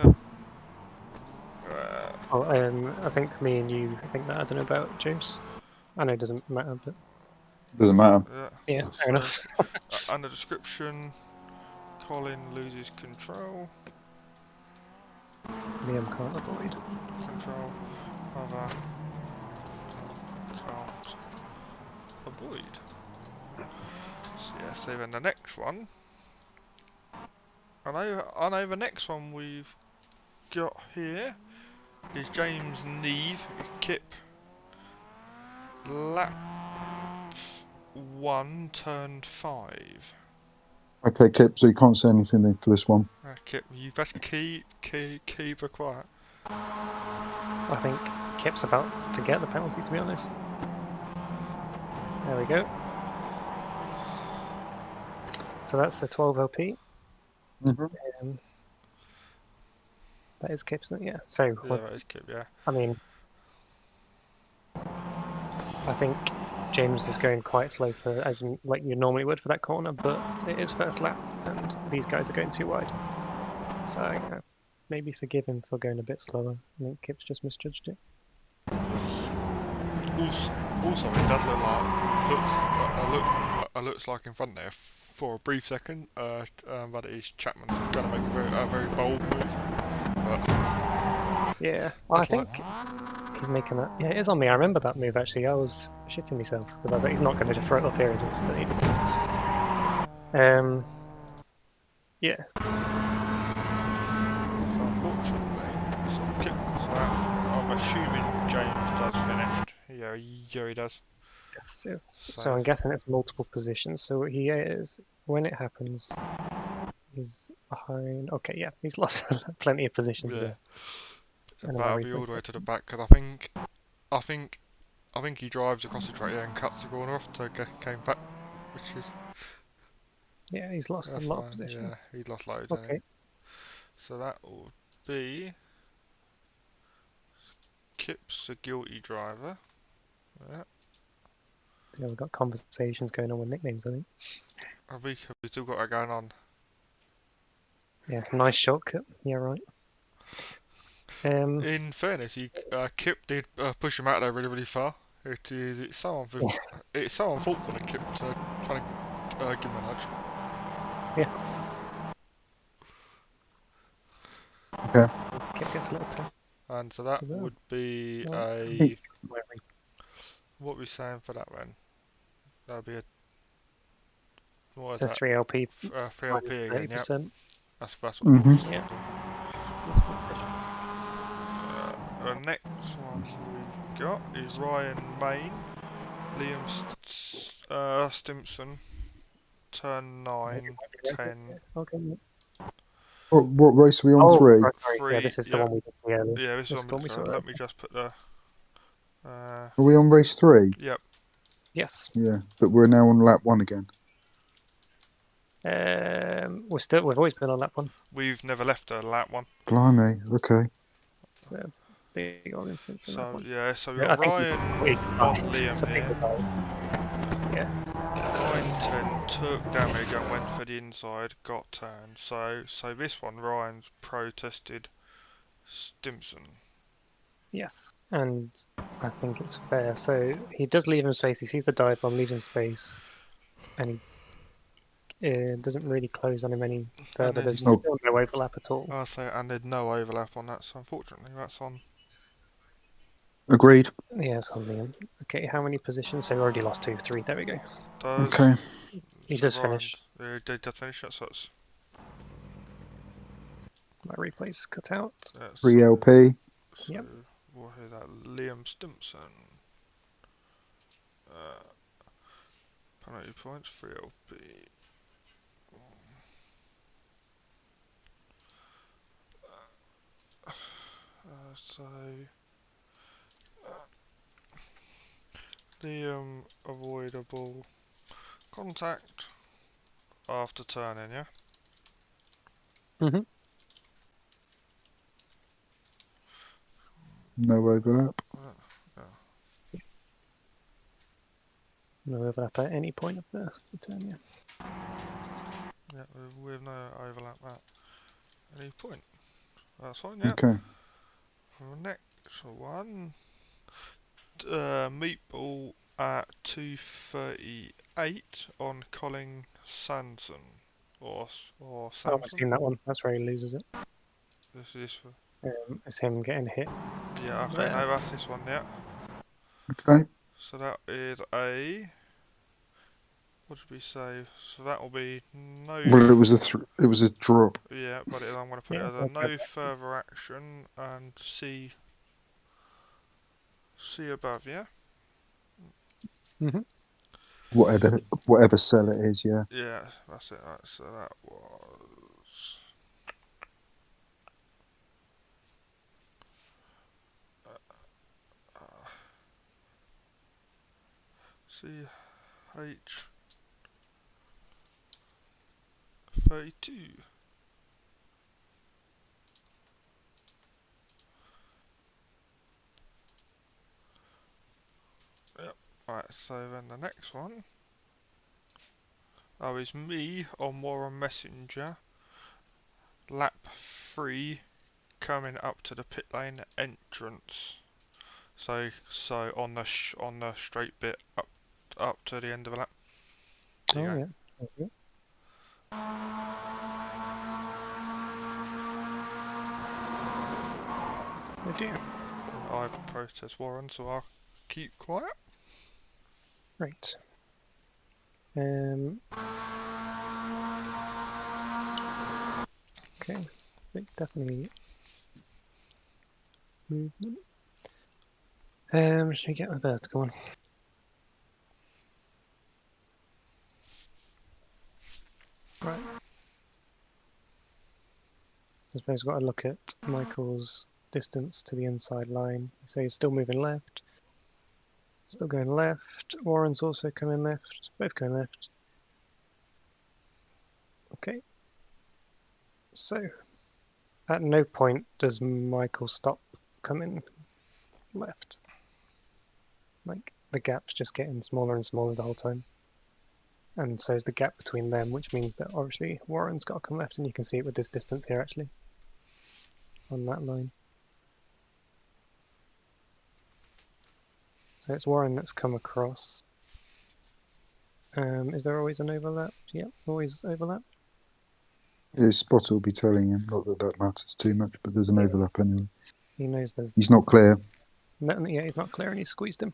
Uh, Oh, I think me and you think that. I don't know about James. I know it doesn't matter, but Doesn't matter. yeah, fair So, enough. under description, Colin loses control. Liam can't avoid. Control. Other can't avoid. So yeah, so then the next one. I know the next one we've got here is James Neve, Kip, lap 1, turn 5. Okay, Kip, so you can't say anything then for this one. Kip, you best keep her quiet. I think Kip's about to get the penalty, to be honest. There we go. So that's the 12 LP. Mm-hmm. That is Kip's, isn't it? Yeah. So, Yeah, what, that is Kip, yeah. I mean, I think James is going quite slow for, as you, like you normally would for that corner, but it is first lap, and these guys are going too wide. So, you know, maybe forgive him for going a bit slower. I think Kip's just misjudged it. Also, it does looks like in front there for a brief second, but it is Chapman going to make a very bold move. But Yeah, well, I that's think he's making that. Yeah, it is on me. I remember that move actually. I was shitting myself because I was like, he's not going to throw it up here, is he? But he doesn't. Yeah. So unfortunately, it's on Kip. So I'm assuming James does finished. Yeah, he does. Yes, yes. So I'm guessing it's multiple positions. So he is, when it happens, he's behind. Okay, yeah, he's lost plenty of positions Yeah. there. And That'll be replay all the way to the section. back because I think he drives across the track and cuts the corner off to came back, which is Yeah, he's lost a that's lot of fine. positions. Yeah, he lost loads. Okay. So that will be Kip's a guilty driver. Yeah. Yeah, we've got conversations going on with nicknames, I think. Have we still got that going on? Yeah, nice shortcut. Yeah, right. In fairness, Kip did push him out there really far. It's so unfortunate of Kip to try to give him a nudge. Yeah. Okay. Kip gets a little tap. And so that Well, would be well, a what are we saying for that then? That would be a what is So that? 3LP 3LP again. Yep. 30%. That's what Mm-hmm. Yeah. The next one we've got is Ryan Main, Liam Stimpson, turn 9, 10. Okay. What race are we on? Oh, 3? right, sorry. Yeah, Three, this is the yeah, one we did earlier. yeah. This This is is the one we saw. let me just put the. Are we on race 3? Yep. Yes. Yeah, but we're now on lap 1 again. We've always been on that one. We've never left a lap one. Blimey, okay. It's a big old instance in that So one. yeah, so So we've I got think Ryan on it's a Liam big here. divide. Yeah. Ryan 10 took damage and went for the inside, got turned. So this one Ryan's protested Stimpson. Yes. And I think it's fair. So he does leave him space. He sees the dive bomb, leaves him space, and he doesn't really close on him any further. there's There's no- still no overlap at all. I'll say, and there's no overlap on that. So unfortunately, that's on. Agreed. Yeah, it's on Liam. Okay, how many positions? So we already lost 2, 3. There we go. Does Okay. He so does Ryan, finish. They does finish that. So it's My replay's cut out. 3 LP. So Yep. what is that? Liam Stimson. Penalty points, 3 LP. So Liam avoidable contact after turning, yeah? Mhm. No overlap. No overlap at any point of the turn. Yeah. Yeah, with no overlap at any point. That's fine, yeah. Okay. For the next one, meatball at 238 on Colin Sanson. Or Oh, I've Samson. seen that one. That's where he loses it. This is for. It's him getting hit. Yeah, okay, there. no, that's this one, yeah. Okay. So that is a. What did we say? So that will be no. Well, it was a drop. Yeah, but I'm going to put Yeah, it as a no further action and C above, yeah? Mhm. Whatever cell it is, yeah. Yeah, that's it. Right, so that was. CH 32. Yep. Right, so then the next one. Oh, is me on Warren Messenger. Lap 3 coming up to the pit lane entrance. So on the straight bit up to the end of the lap. There you Oh go. yeah. Okay. Oh dear. I protest Warren, so I'll keep quiet. Right. Okay. Definitely movement. Should we get my vertical one? Right. I suppose we've got to look at Michael's distance to the inside line. So he's still moving left. Still going left. Warren's also coming left. Both going left. Okay. So, at no point does Michael stop coming left. Like, the gap's just getting smaller and smaller the whole time. And so is the gap between them, which means that obviously Warren's got to come left, and you can see it with this distance here actually. On that line. So it's Warren that's come across. Is there always an overlap? Yep, always overlap. His spotter will be telling him, not that that matters too much, but there's an overlap anyway. He knows there's. He's not clear. No, yeah, he's not clear, and he squeezed him.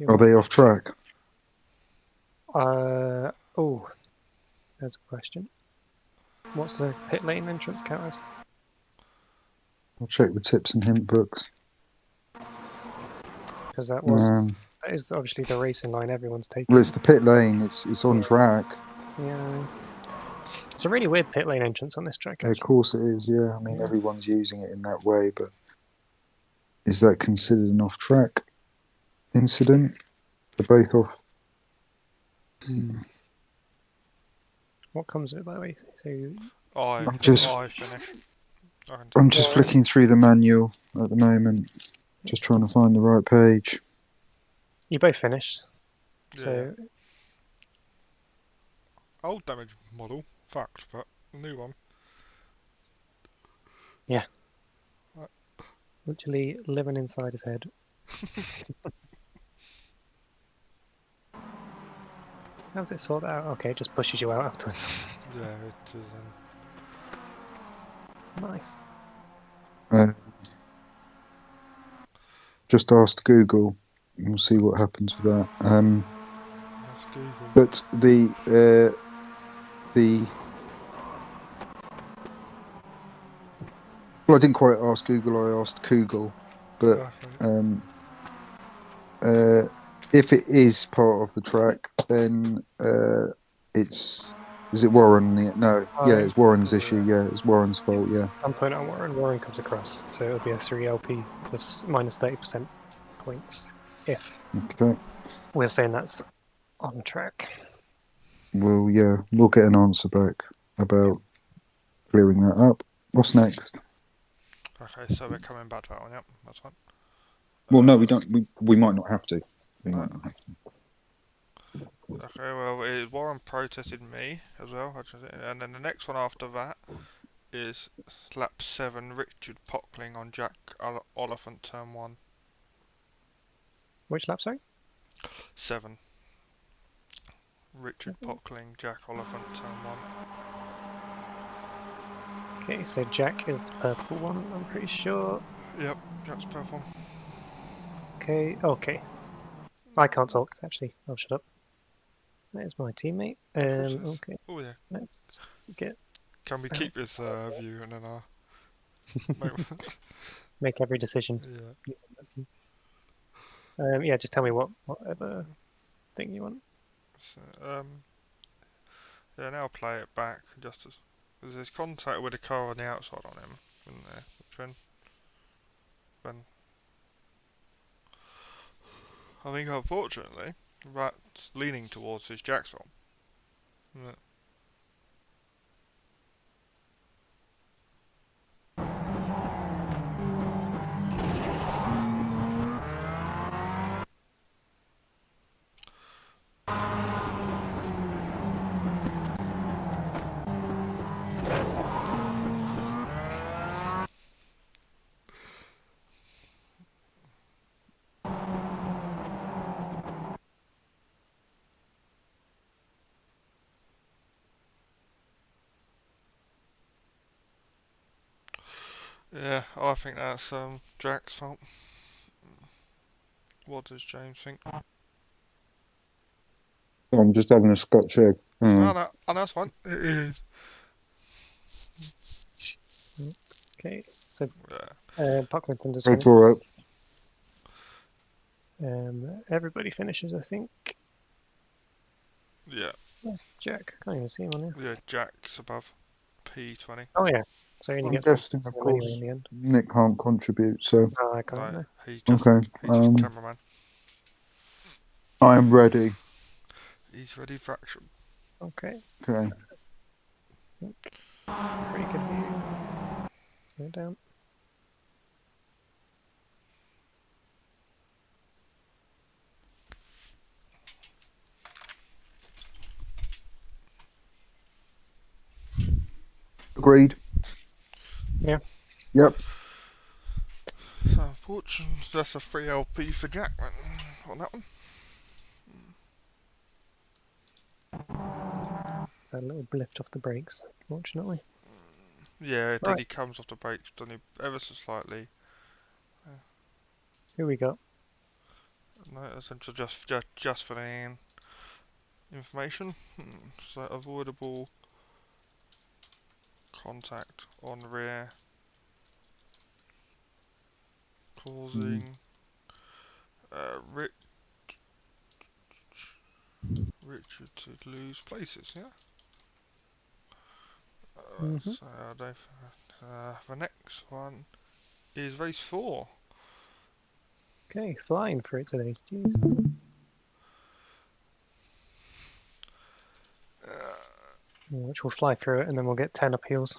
Are they off track? Oh, there's a question. What's the pit lane entrance count as? I'll check the tips and hint books. Because that is obviously the racing line everyone's taking. Well, it's the pit lane. It's on track. Yeah. It's a really weird pit lane entrance on this track. Of course it is, yeah. I mean, everyone's using it in that way, but is that considered an off-track incident? They're both off. What comes with it, by the way? So I finished. I'm just flicking through the manual at the moment, just trying to find the right page. You both finished. Yeah. So old damage model, fact, but new one. Yeah. Right. Literally living inside his head. How does it sort out? Okay, it just pushes you out afterwards. Yeah, it is. Nice. Just asked Google. We'll see what happens with that. That's Google. But the well, I didn't quite ask Google. I asked Kugel. but if it is part of the track, then it's. Is it Warren? No, yeah, it's Warren's issue. Yeah, it's Warren's fault. Yeah. I'm putting it on Warren. Warren comes across, so it'll be a 3 LP plus minus 30% points if Okay. we're saying that's on track. Well, yeah, we'll get an answer back about clearing that up. What's next? Okay, so we're coming back to that one. Yep, that's fine. Well, no, we don't. We might not have to. We might not have to. Okay, well, Warren protested me as well, and then the next one after that is lap 7, Richard Pockling on Jack Oliphant, turn 1. Which lap, sorry? 7. Richard Pockling, Jack Oliphant, turn 1. Okay, so Jack is the purple one, I'm pretty sure. Yep, Jack's purple. Okay. I can't talk, actually. I'll shut up. There's my teammate. Okay, Oh yeah. let's get... Can we keep this view and then make every decision. Yeah. Yeah, just tell me whatever thing you want. So, yeah, now I'll play it back just as there's contact with a car on the outside on him, isn't there? When I think unfortunately that's leaning towards his Jack's fault. Yeah. Yeah, I think that's Jack's fault. What does James think? I'm just having a Scotch egg. No, that's fine. It is. Okay, so Yeah. Buckington does Go finish. for it. Everybody finishes, I think. Yeah. Jack, can't even see him on here. Yeah, Jack's above P20. Oh yeah, so you only I'm get guessing, of anyway course, in the end. Nick can't contribute, so No, I can't. No, No. he's just okay. cameraman. I am ready. He's ready for action. Okay, Okay. pretty good view. Go down. Agreed. Yeah. Yep. So unfortunately, that's a 3 LP for Jack on that one. A little lift off the brakes, fortunately. Yeah, it did. Right. He comes off the brakes, doesn't he? Ever so slightly. Who we got? No, that's just for the information. So avoidable contact on rear, causing Richard to lose places. Yeah. So the next one is race 4. Okay, flying for it today. Jeez. Which we'll fly through it and then we'll get 10 appeals.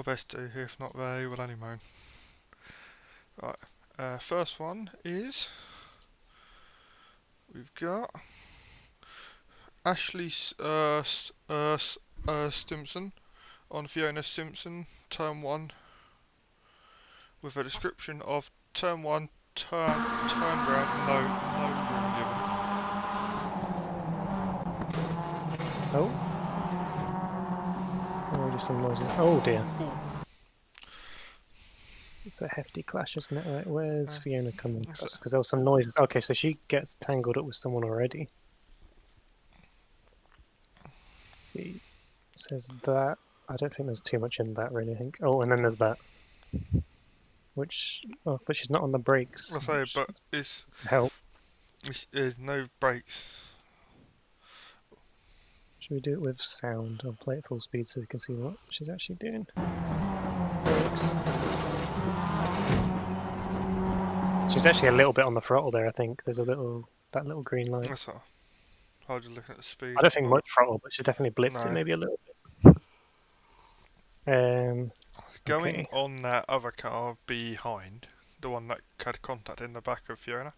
I best do, if not they will only moan. Right, first one is... We've got... Ashley Stimson on Fiona Simpson, turn 1, with a description of turn 1, turn round, no warning given. Oh. Oh, just some noises. Oh dear. Ooh. It's a hefty clash, isn't it? Right, where's Fiona coming what's across? that? Because there was some noises. Okay, so she gets tangled up with someone already. She says that. I don't think there's too much in that, really, I think. Oh, and then there's that. Which... Oh, but she's not on the brakes. I say, but it's Help. no brakes. Should we do it with sound? I'll play it full speed so we can see what she's actually doing. Brakes. She's actually a little bit on the throttle there, I think. There's a little... that little green light. That's all. I was just looking at the speed. I don't think much throttle, but she definitely blipped it No. maybe a little bit. Going Okay. on that other car behind, the one that had contact in the back of Fiona,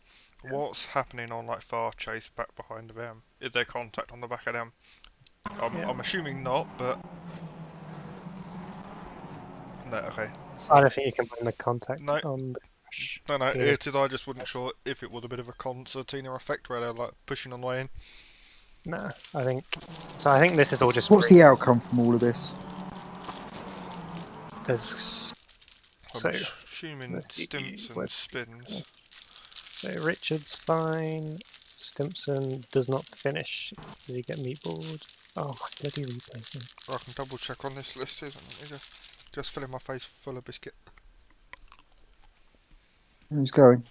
what's happening on like far chase back behind them? Is there contact on the back of them? I'm assuming not, but... No, okay. I don't think you can blame the contact No. on the No, Yeah. I just wasn't sure if it was a bit of a concertina effect where they're like pushing on the way in. Nah, I think... So I think this is all just... What's the outcome from all of this? There's... I'm So... assuming let's see, Stimson where's- spins. So Richard's fine. Stimson does not finish. Did he get meatballed? Oh my bloody replay. I can double check on this list, isn't it? Just filling my face full of biscuit. Who's going?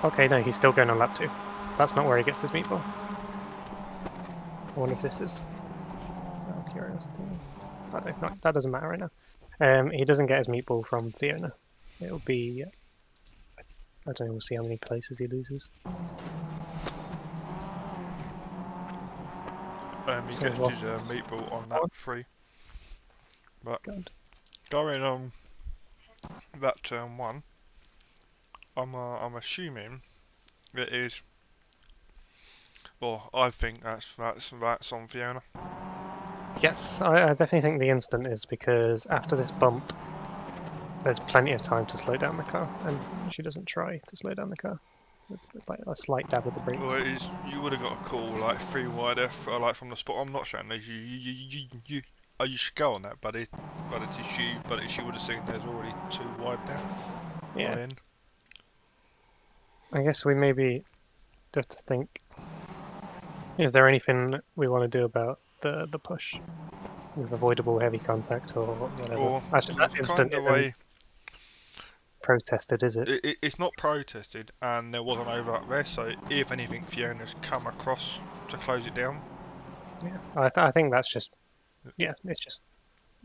Okay, no, he's still going on lap 2. That's not where he gets his meatball. I wonder if this is... Out of curiosity. I don't know. That doesn't matter right now. He doesn't get his meatball from Fiona. It'll be... I don't know, we'll see how many places he loses. He So gets what- his meatball on that 3. But God. going on that turn 1, I'm assuming it is. Well, I think that's on Fiona. Yes, I definitely think the instant is because after this bump, there's plenty of time to slow down the car, and she doesn't try to slow down the car. With like a slight dab with the brakes. Well, it is. You would have got a call like 3 wide F, like from the spot. I'm not saying that you should go on that, buddy. But she would have seen there's already 2 wide now. Yeah. In. I guess we maybe have to think, is there anything we want to do about the push? With avoidable heavy contact or whatever. Or Actually, that instant kind of isn't way. protested, is it? It's not protested, and there was an overlap there. So if anything, Fiona's come across to close it down. Yeah, I think that's just, yeah, it's just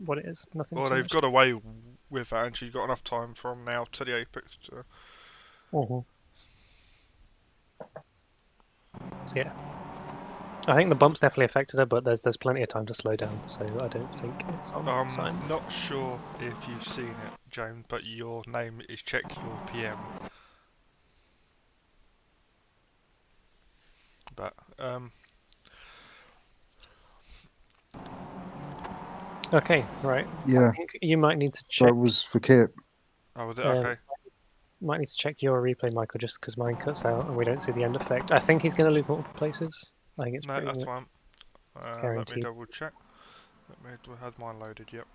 what it is. Nothing. Well, too they've much. got away with that, and she's got enough time from now to the apex to... So yeah, I think the bumps definitely affected her, but there's plenty of time to slow down, so I don't think it's on sign. I'm not sure if you've seen it, James, but your name is Check Your PM. But Okay, right. Yeah, I think you might need to check. that was for Kip. oh, was it? Um, Okay. Might need to check your replay, Michael, just because mine cuts out and we don't see the end effect. I think he's going to lose multiple places. I think it's No, pretty that's much fine. Let me guaranteed. double check. Had mine loaded, yep.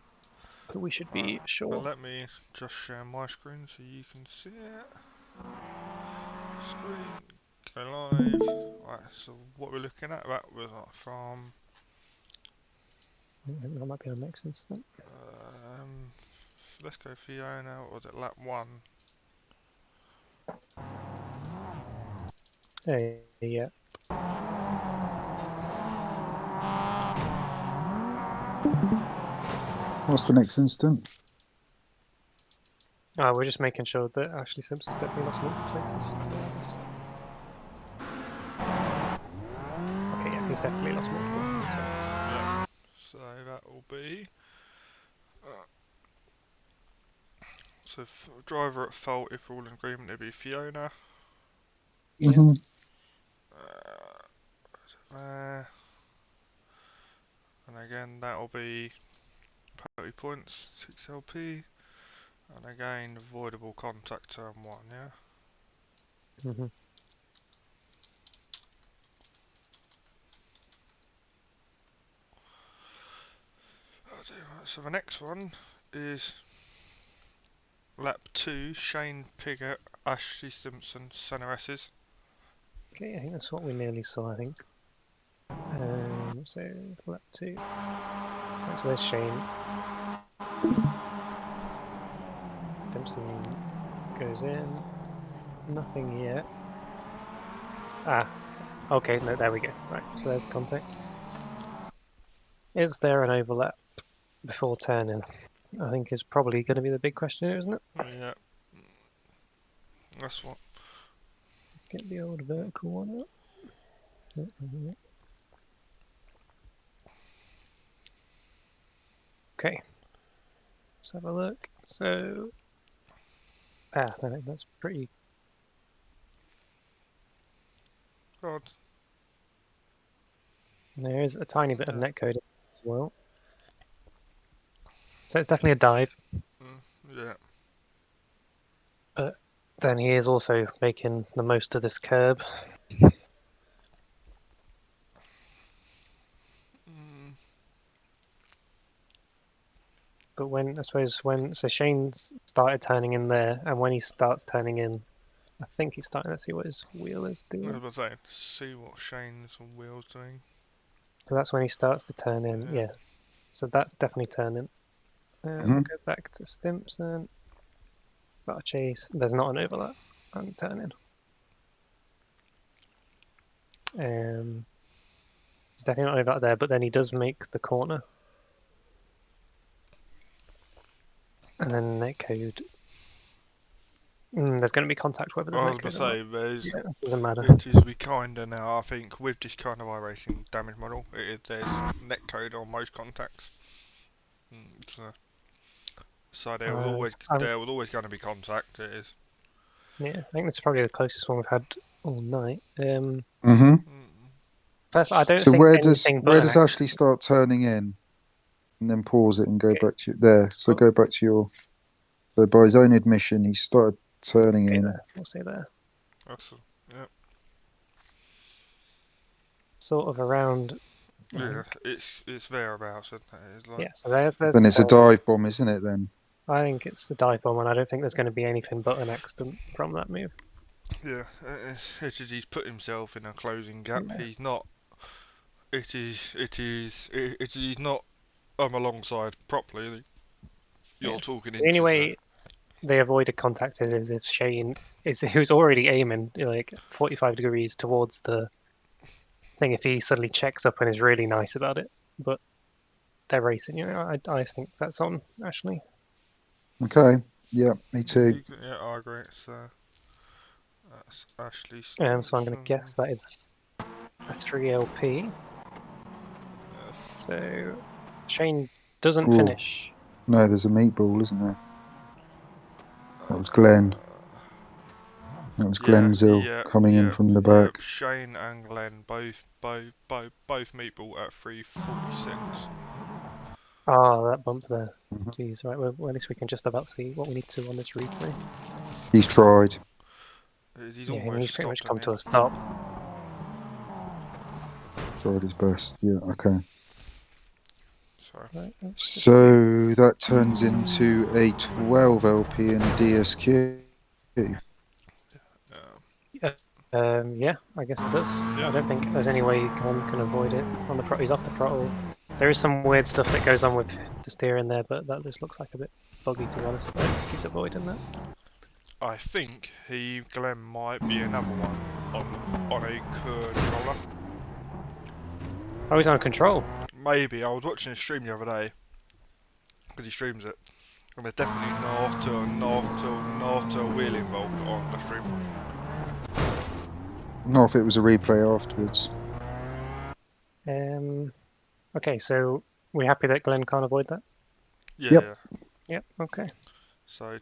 But we should be But sure. let me just share my screen so you can see it. Screen, go live. Right, so what we're looking at, that was from... I think that might be our next instant. Let's go Fiona, or was it lap 1? Hey, yeah. What's the next instant? We're just making sure that Ashley Simpson's definitely lost multiple places. Okay, yeah, he's definitely lost multiple. So that's- So that will be. So driver at fault, if we're all in agreement, it'll be Fiona. Yeah. Mhm. And again, that'll be penalty points, 6 LP. And again, avoidable contact turn 1, yeah? Mm-hmm. So the next one is lap 2, Shane Piggott, Ashley Simpson, Centre S's. Okay, I think that's what we nearly saw, I think. So, lap 2. Right, so there's Shane. Stimson goes in. Nothing yet. Ah, okay, no, there we go. Right, so there's the contact. Is there an overlap before turning? I think is probably going to be the big question here, isn't it? Yeah. That's what. Let's get the old vertical one up. Okay, let's have a look. So, no, that's pretty. God. There is a tiny bit of Yeah. netcode as well. So it's definitely a dive. Yeah. But then he is also making the most of this curb. But when, I suppose, so Shane's started turning in there, and when he starts turning in, I think he's starting to see what his wheel is I doing. was saying, see what Shane's wheel's doing. So that's when he starts to turn in, yeah. So that's definitely turning. We'll go back to Stimson. Got a chase. There's not an overlap. I'm turning. There's definitely not an overlap there, but then he does make the corner. And then netcode. There's going to be contact whether there's I was netcode going to or not. say, there's, Yeah, it doesn't matter. it is we kinda now, I think, with this kind of iRacing damage model, there's netcode on most contacts. So there was always going to be contact, it is. Yeah, I think that's probably the closest one we've had all night. Mhm. Personally, I don't So think anything where but does an Ashley start turning in, and then pause it and go Okay. back to there? So Oh. go back to your. So by his own admission, he started turning in. there. We'll say there. Excellent. Yeah. Sort of around. Yeah, it's thereabouts, isn't it? It's like, Yeah, so there's Then the it's a curve. dive bomb, isn't it? Then. I think it's the dive bomb, and I don't think there's going to be anything but an accident from that move. yeah, it's just he's put himself in a closing gap. Yeah. He's not. He's not alongside properly. You're talking The only inches way they avoided contact is if Shane who's already aiming like 45 degrees towards the thing. If he suddenly checks up and is really nice about it, but they're racing. I think that's on Ashley. Okay. Yeah, me too. Yeah, I agree. So that's Ashley. So I'm going to guess that it's a 3LP. So Shane doesn't Ooh. finish. No, there's a meatball, isn't there? That was Glenn. That was Glenzill coming in from the back. Shane and Glenn both meatball at 3:46. Oh, that bump there. Mhm. Jeez, right. Well, at least we can just about see what we need to on this replay. He's tried. He's Yeah, almost he's pretty much stopped come in to a stop. Tried his best. Yeah. Okay. Sorry. Right, So that turns into a 12 LP and a DSQ. yeah, I guess it does. I don't think there's any way Glenn can avoid it. On the he's off the throttle. There is some weird stuff that goes on with the steering there, but that just looks like a bit buggy to be honest. I don't think he's avoiding that. I think Glenn might be another one on a controller. Oh, he's on control. Maybe. I was watching his stream the other day because he streams it, and there's definitely not a wheel involved on the stream. Not if it was a replay afterwards. Okay, so We happy that Glenn can't avoid that? Yeah, Yep. yeah. Yep. Okay. So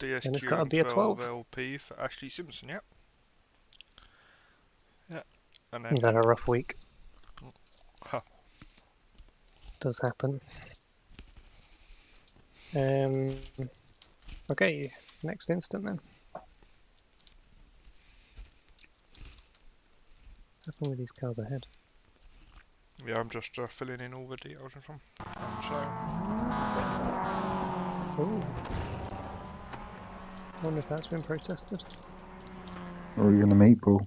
Then it's DSQ gotta and be a 12 12. LP for Ashley Simpson. Yep. Yeah. And He's had then a rough week. Huh. Does happen. Okay. Next instant then. What's happened with these cars ahead? yeah, I'm just filling in all the details from. So Ooh. I wonder if that's been protested. Or even a meatball.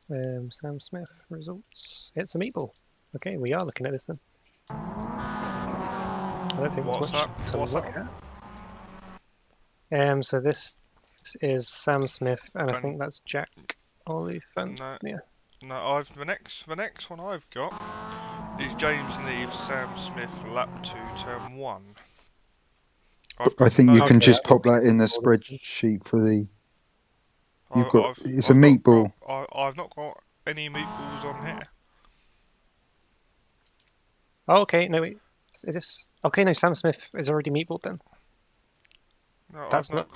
Sam Smith results. It's a meatball. Okay, we are looking at this then. I don't think What's there's that? much to What's look that at. So this is Sam Smith, and I And- think that's Jack Oliphant. No. Yeah. No, the next one I've got is James Neave, Sam Smith, lap 2, turn 1. I think you can Okay, just that pop would that in the be all this then. spreadsheet for the. You've I- got. I've, It's I've a not meatball. I've not got any meatballs on here. Oh, okay. No, wait. Is this? Okay, no. Sam Smith is already meatballed then. No, That's not.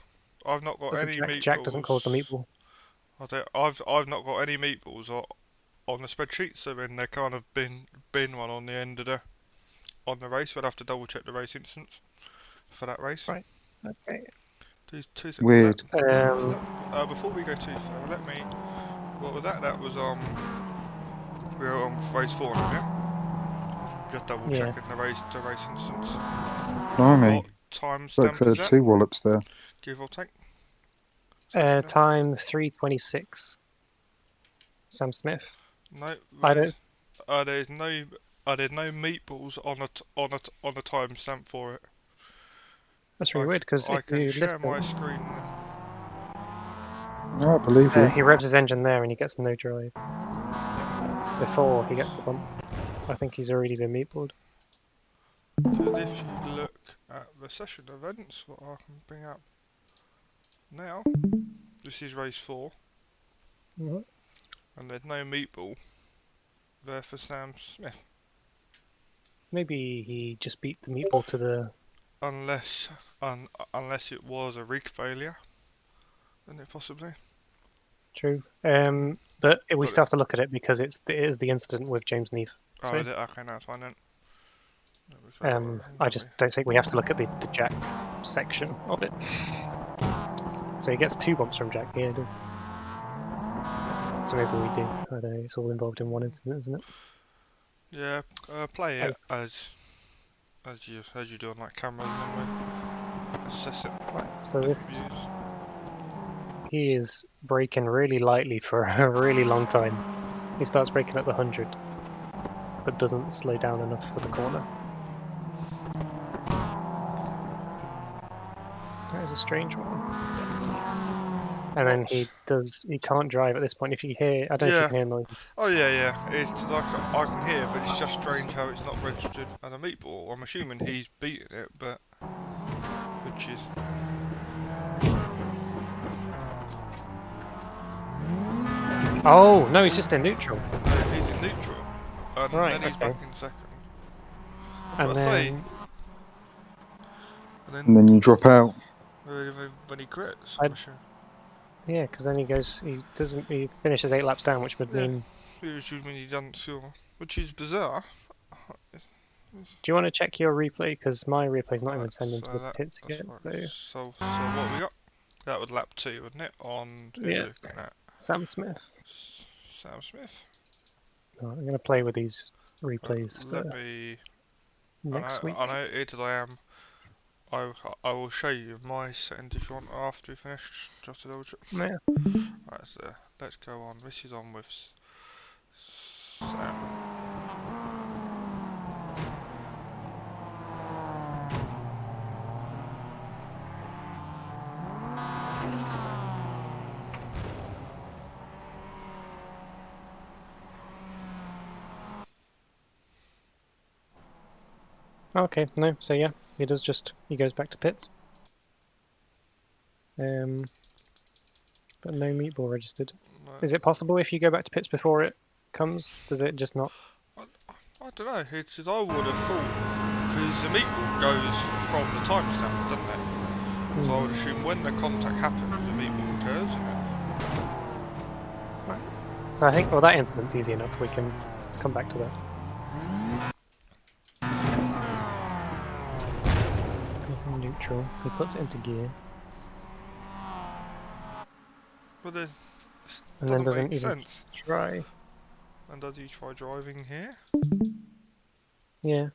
I've not got But any meatballs. Jack doesn't cause the meatball. I've not got any meatballs on the spreadsheet, so then there can't have been one on the end of the race. We'll have to double check the race instance for that race. Right. Okay. Two seconds. Weird. Before we go too far, let me. What was that? That was we were on race 4 now, yeah. Just double Yeah. checking the race instance. Blimey. What time Look, stamp there are is that? two wallops there. Give or take. Time 3:26. Sam Smith. No. I don't. There's no. There's no meatballs on a timestamp for it. That's really weird because I if can you share listen, my screen. Oh, I believe you. he revs his engine there and he gets no drive before he gets the bump. I think he's already been meatballed. Because if you look at the session events, what I can bring up now, this is race 4, Mm-hmm. and there's no meatball there for Sam Smith. Maybe he just beat the meatball to the. Unless it was a rig failure, isn't it possibly? True. But we Got still have to look at it because it is the incident with James Neave. Oh, So, is it? Okay, no, it's fine then. There we go. I just don't think we have to look at the Jack section of it. So he gets 2 bumps from Jack. Yeah, it does. So maybe we do. I don't know. It's all involved in one incident, isn't it? Yeah, play it as you do on like cameras, and then we assess it. Right. So Different this, views. he is braking really lightly for a really long time. He starts braking at the 100, but doesn't slow down enough for the corner. That is a strange one. And then he can't drive at this point. If you hear, I don't know if you Yeah. can hear noise. Oh yeah. It's like I can hear, but it's just strange how it's not registered as a meatball. I'm assuming he's beaten it, but which is. Oh no, he's just in neutral. No, he's in neutral, and Right, then he's okay. back in second. And But I say, then And then you drop out. when he quits, I'd- I'm sure. yeah, because then he finishes 8 laps down, which would Yeah. mean. He was when he doesn't feel, which is bizarre. Do you want to check your replay? Because my replay's not even Right, sending to so the that- pits that's yet. right. So So what we got? That was lap 2, wasn't it? On who Yeah. we're looking at? Sam Smith. Sam Smith. Oh, I'm going to play with these replays Let for me. next week. I know it I am. I will show you my settings if you want after we finish, just to double check. Yeah. Right, so let's go on. This is on with Sam. Okay, no, so yeah, he goes back to pits. But no meatball registered. No, Is it possible if you go back to pits before it comes? Does it just not? I I don't know. It's I would have thought because the meatball goes from the timestamp, doesn't it? So I would assume when the contact happens, the meatball occurs, isn't it? So I think, well, that incident's easy enough. We can come back to that. Goes in neutral. He puts it into gear, But it and then doesn't doesn't make even sense. try. And does he try driving here? Yeah.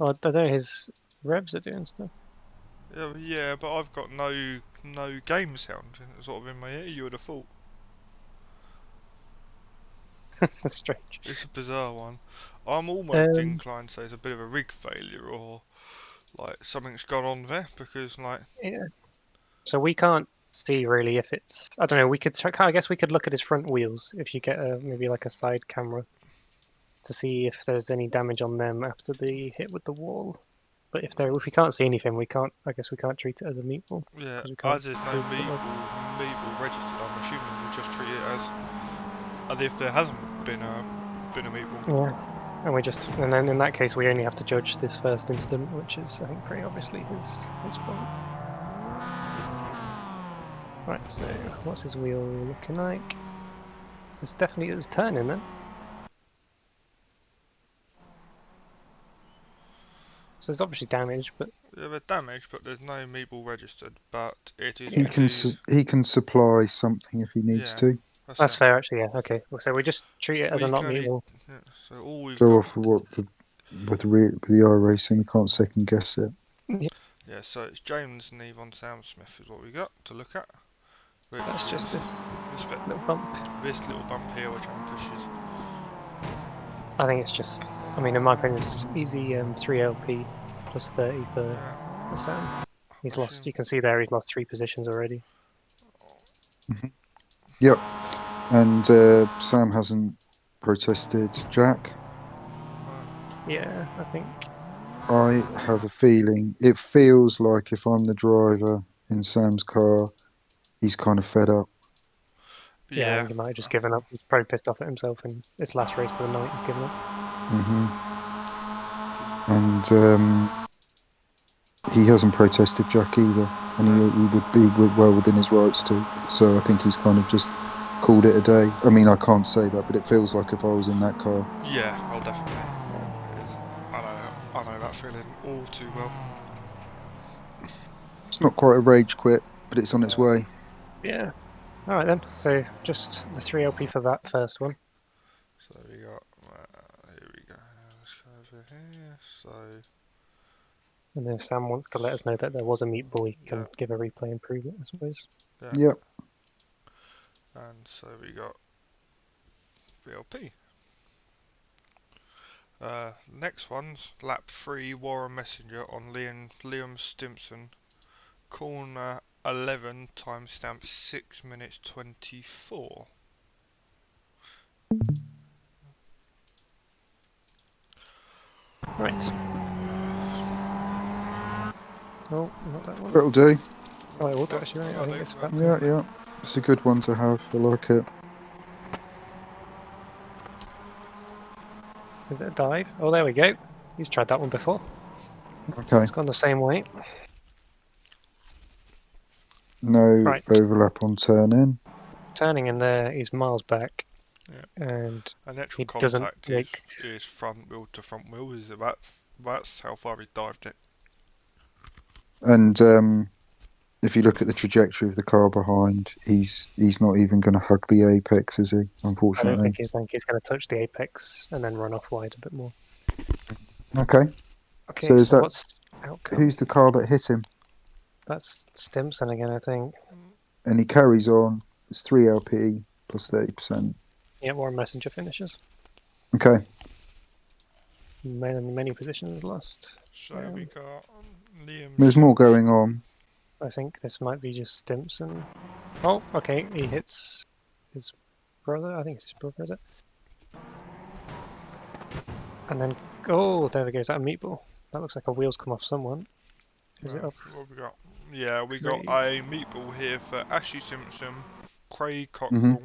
Oh, I don't know. His revs are doing stuff. Yeah, but I've got no game sound sort of in my ear. You would have thought. That's strange. It's a bizarre one. I'm almost Um, inclined to say it's a bit of a rig failure or like something's gone on there because like Yeah. So we can't see really if it's. I don't know. We could. I guess we could look at his front wheels if you get maybe like a side camera to see if there's any damage on them after the hit with the wall. But if we can't see anything, we can't. I guess we can't treat it as a meatball. yeah, 'Cause we can't as there's no prove that it was. meatball registered, I'm assuming we just treat it as if there hasn't been a meatball. Yeah. And then in that case we only have to judge this first incident, which is I think pretty obviously his fault. Right, so what's his wheel looking like? It's definitely turning then. So it's obviously damaged, but Yeah, they're damaged, but there's no meatball registered. But it is Yeah. He can supply something if he needs yeah, to. that's it. fair actually, yeah, okay. So we just treat it as a We not can only meatball. yeah, so all we've Go got off of what with the iRacing, we can't second guess it. yeah, so it's James and Yvonne Soundsmith is what we got to look at. Which That's is just this bit, little bump. this little bump here, which pushes. I think it's just, I mean, in my opinion, it's easy 3 LP plus 30 for Sam. He's lost, you can see there, he's lost 3 positions already. Yep. And Sam hasn't protested Jack. Yeah, I think. I have a feeling, it feels like if I'm the driver in Sam's car, he's kind of fed up. Yeah, I think he might have just given up. He's probably pissed off at himself in this last race of the night, he's given up. And he hasn't protested Jack either, and he would be well within his rights to. So I think he's kind of just called it a day. I mean, I can't say that, but it feels like if I was in that car. Yeah, well, definitely. I know that feeling all too well. It's not quite a rage quit, but it's on its way. Yeah. Alright then, so just the 3 LP for that first one. So we got, here we go, let's go over here, so... And then if Sam wants to let us know that there was a meatball, he can give a replay and prove it, I suppose. Yeah. Yep. And so we got VLP. Next one's lap 3 Warren Messenger on Liam Stimpson. Corner 11, timestamp 6 minutes 24. Right. Oh, not that one. That'll do. Oh, it will do actually, right? I think it's about Yeah. It's a good one to have. I like it. Is it a dive? Oh, there we go. He's tried that one before. Okay. It's gone the same way. No overlap on turn in. Turning in there, he's miles back. Yeah. And actual he doesn't contact make... is front wheel to front wheel. Is that's how far he dived it. And if you look at the trajectory of the car behind, he's not even going to hug the apex, is he? Unfortunately. I don't think he's going to touch the apex and then run off wide a bit more. Okay. Okay, so what's outcome? Who's the car that hit him? That's Stimpson again, I think. And he carries on. It's 3 LP plus 30%. Yeah, Warren Messenger finishes. Okay. Many positions lost. So we got Liam. There's more going on. I think this might be just Stimpson. Oh, okay, he hits his brother. I think it's his brother, is it? And then, oh, there we go. Is that a meatball? That looks like a wheel's come off someone. Is it up? What we got? Yeah, we got a meatball here for Ashley Simpson, Craig Cockrell,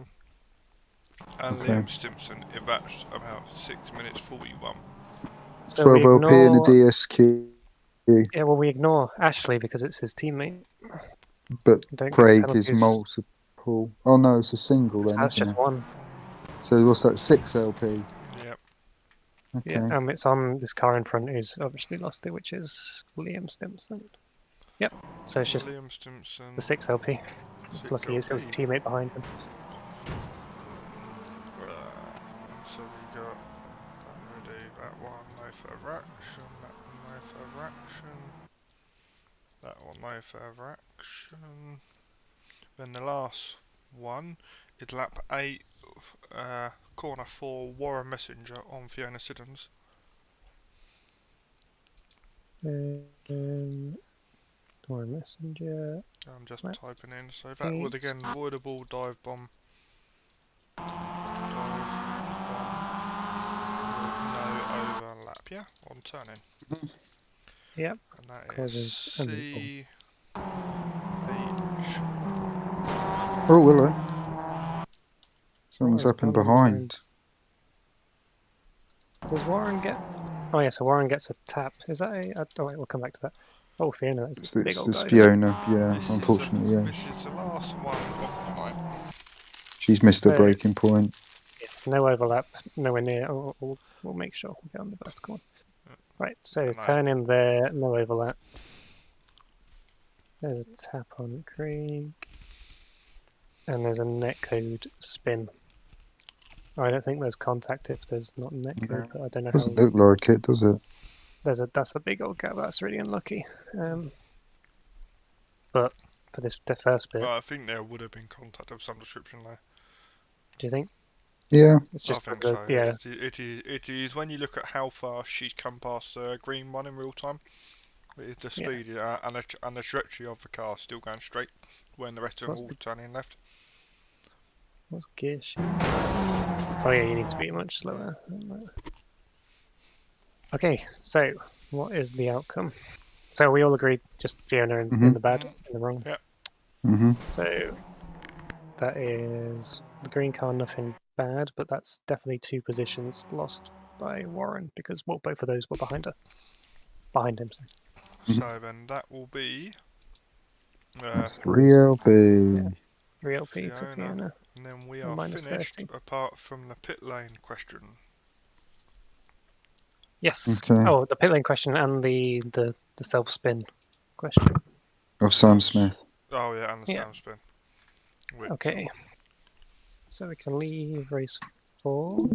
And Okay. Liam Stimpson, if that's about 6 minutes 41. So we 12 LP and a ignore. DSQ, Yeah, well, we ignore Ashley because it's his teammate. but We don't get Craig is penalties. multiple. Oh no, it's a single then, That's isn't just it? one. So what's that? 6 LP. Yep. Okay. Yeah, it's on this car in front who's obviously lost it, which is Liam Stimpson. Yep. So it's just Liam Stimpson. the 6 LP. It's 6 lucky he's got his LP. teammate behind him. So we got. I'm gonna do that one, no further action. That one, no further action. That one, no further action. Then the last one is lap 8, corner 4, Warren Messenger on Fiona Siddons. Or Messenger. I'm just Lap typing in. So that would 8. again avoidable dive bomb. Dive bomb. With no overlap, yeah? On turning. Yep. And that Causes is a meatball. C H. Oh, hello. Something's Warren's happened gone behind. Does Warren get? Oh yeah, so Warren gets a tap. Is that a? Oh wait, we'll come back to that. Oh, Fiona, that's a big It's old this dive, isn't it? Fiona, yeah, unfortunately, yeah. This is the last one of the night. She's missed a So- breaking point. Yeah, no overlap, nowhere near. We'll make sure we get on the vertical one. Right, so And I- turn in there, no overlap. There's a tap on Craig. And there's a net code spin. I don't think there's contact if there's not a net code, but I don't know how. Doesn't look like it, does it? That's a big old gap. That's really unlucky. But for the first bit, I think there would have been contact of some description there. do you think? Yeah. It's just I think the, so. yeah. It is when you look at how far she's come past the green one in real time. It is the speed and the trajectory of the car still going straight when the rest of them What's all the- turning left. What's gear shift? Oh yeah, you need to be much slower. Okay, so what is the outcome? So we all agreed just Fiona in the bad, in the wrong. Yeah. Mm-hmm. So that is the green car, nothing bad, but that's definitely 2 positions lost by Warren because both of those were behind her. Behind him, sorry. So then that will be 3 LP. Yeah. 3 LP to Fiona. Fiona. And then we And are minus finished 30. apart from the pit lane question. Yes. Okay. Oh, the pit lane question and the self spin question. Of Sam Smith. Oh yeah, and the Yeah. Sam spin. Which Okay. So we can leave race 4.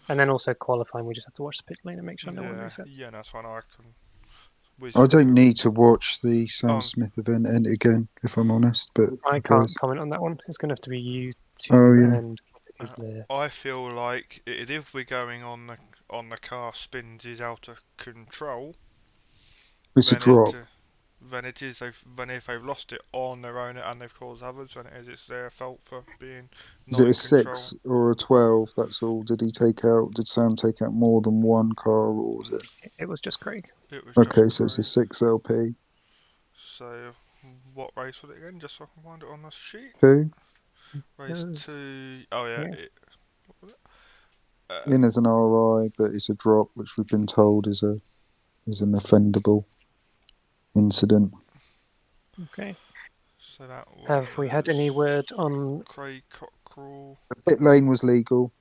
And then also qualifying, we just have to watch the pit lane and make sure no one resets. Yeah, that's fine. I can. I don't need to watch the Sam Oh. Smith event end again, if I'm honest, but I can't comment on that one. It's going to have to be you two Oh, yeah. and is there. I feel like if we're going on the car spins is out of control, it's a drop. then it is then if they've lost it on their own and they've caused others, then it's their fault for being Is not it a in control. 6 or a 12? That's all. Did Sam take out more than one car, or was it? It was just Craig. It was Okay, just so it's a Craig. 6 LP. So what race was it again? Just so I can find it on the sheet. 2. Race Yes. 2. Oh yeah. Yeah. What was it? In as an RI, but it's a drop, which we've been told is an offendable incident. Okay. So that was Have we had any word on Craig Cockrell? The pit lane was legal.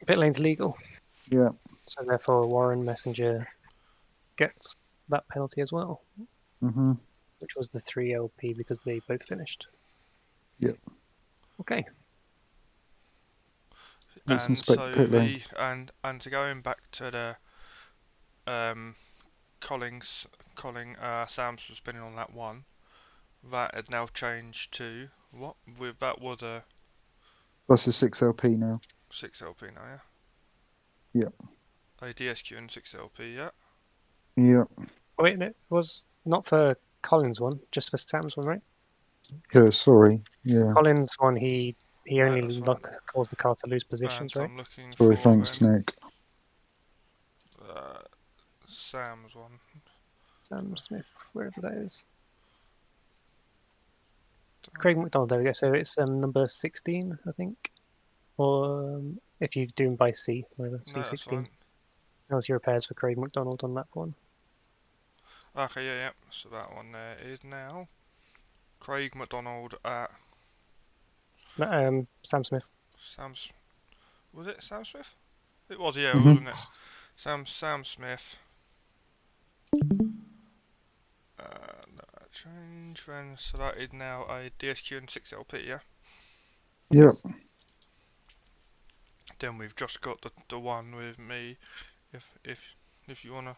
pit lane's legal? Yeah. So therefore Warren Messenger gets that penalty as well, Mm-hmm. which was the 3 LP because they both finished. Yep. Okay. Let's And inspect so the pit lane. and to going back to the Colling Sam's was spinning on that one. That had now changed to what? With that was a That's a 6 LP now. 6 LP now, yeah. Yep. A DSQ and 6 LP, yeah. Yeah. Oh, wait, no, it was not for Collins' one, just for Sam's one, right? Yeah, sorry. Yeah. Collins' one, he No, only that's fine. caused the car to lose And positions, right? I'm looking Sorry, for thanks, then, Nick. Sam's one. Sam Smith, wherever that is. Craig McDonald, there we go. So it's number 16, I think. Or if you do them by C, whatever, No, that's C16. fine. That was your repairs for Craig McDonald on that one. Okay, yeah. So that one there is now Craig McDonald at Sam Smith. Sam's. Was it Sam Smith? It was, yeah, Mhm. wasn't it? Sam Smith. No, change when so that is now a DSQ and 6LP, yeah. Yep. Then we've just got the one with me. If you wanna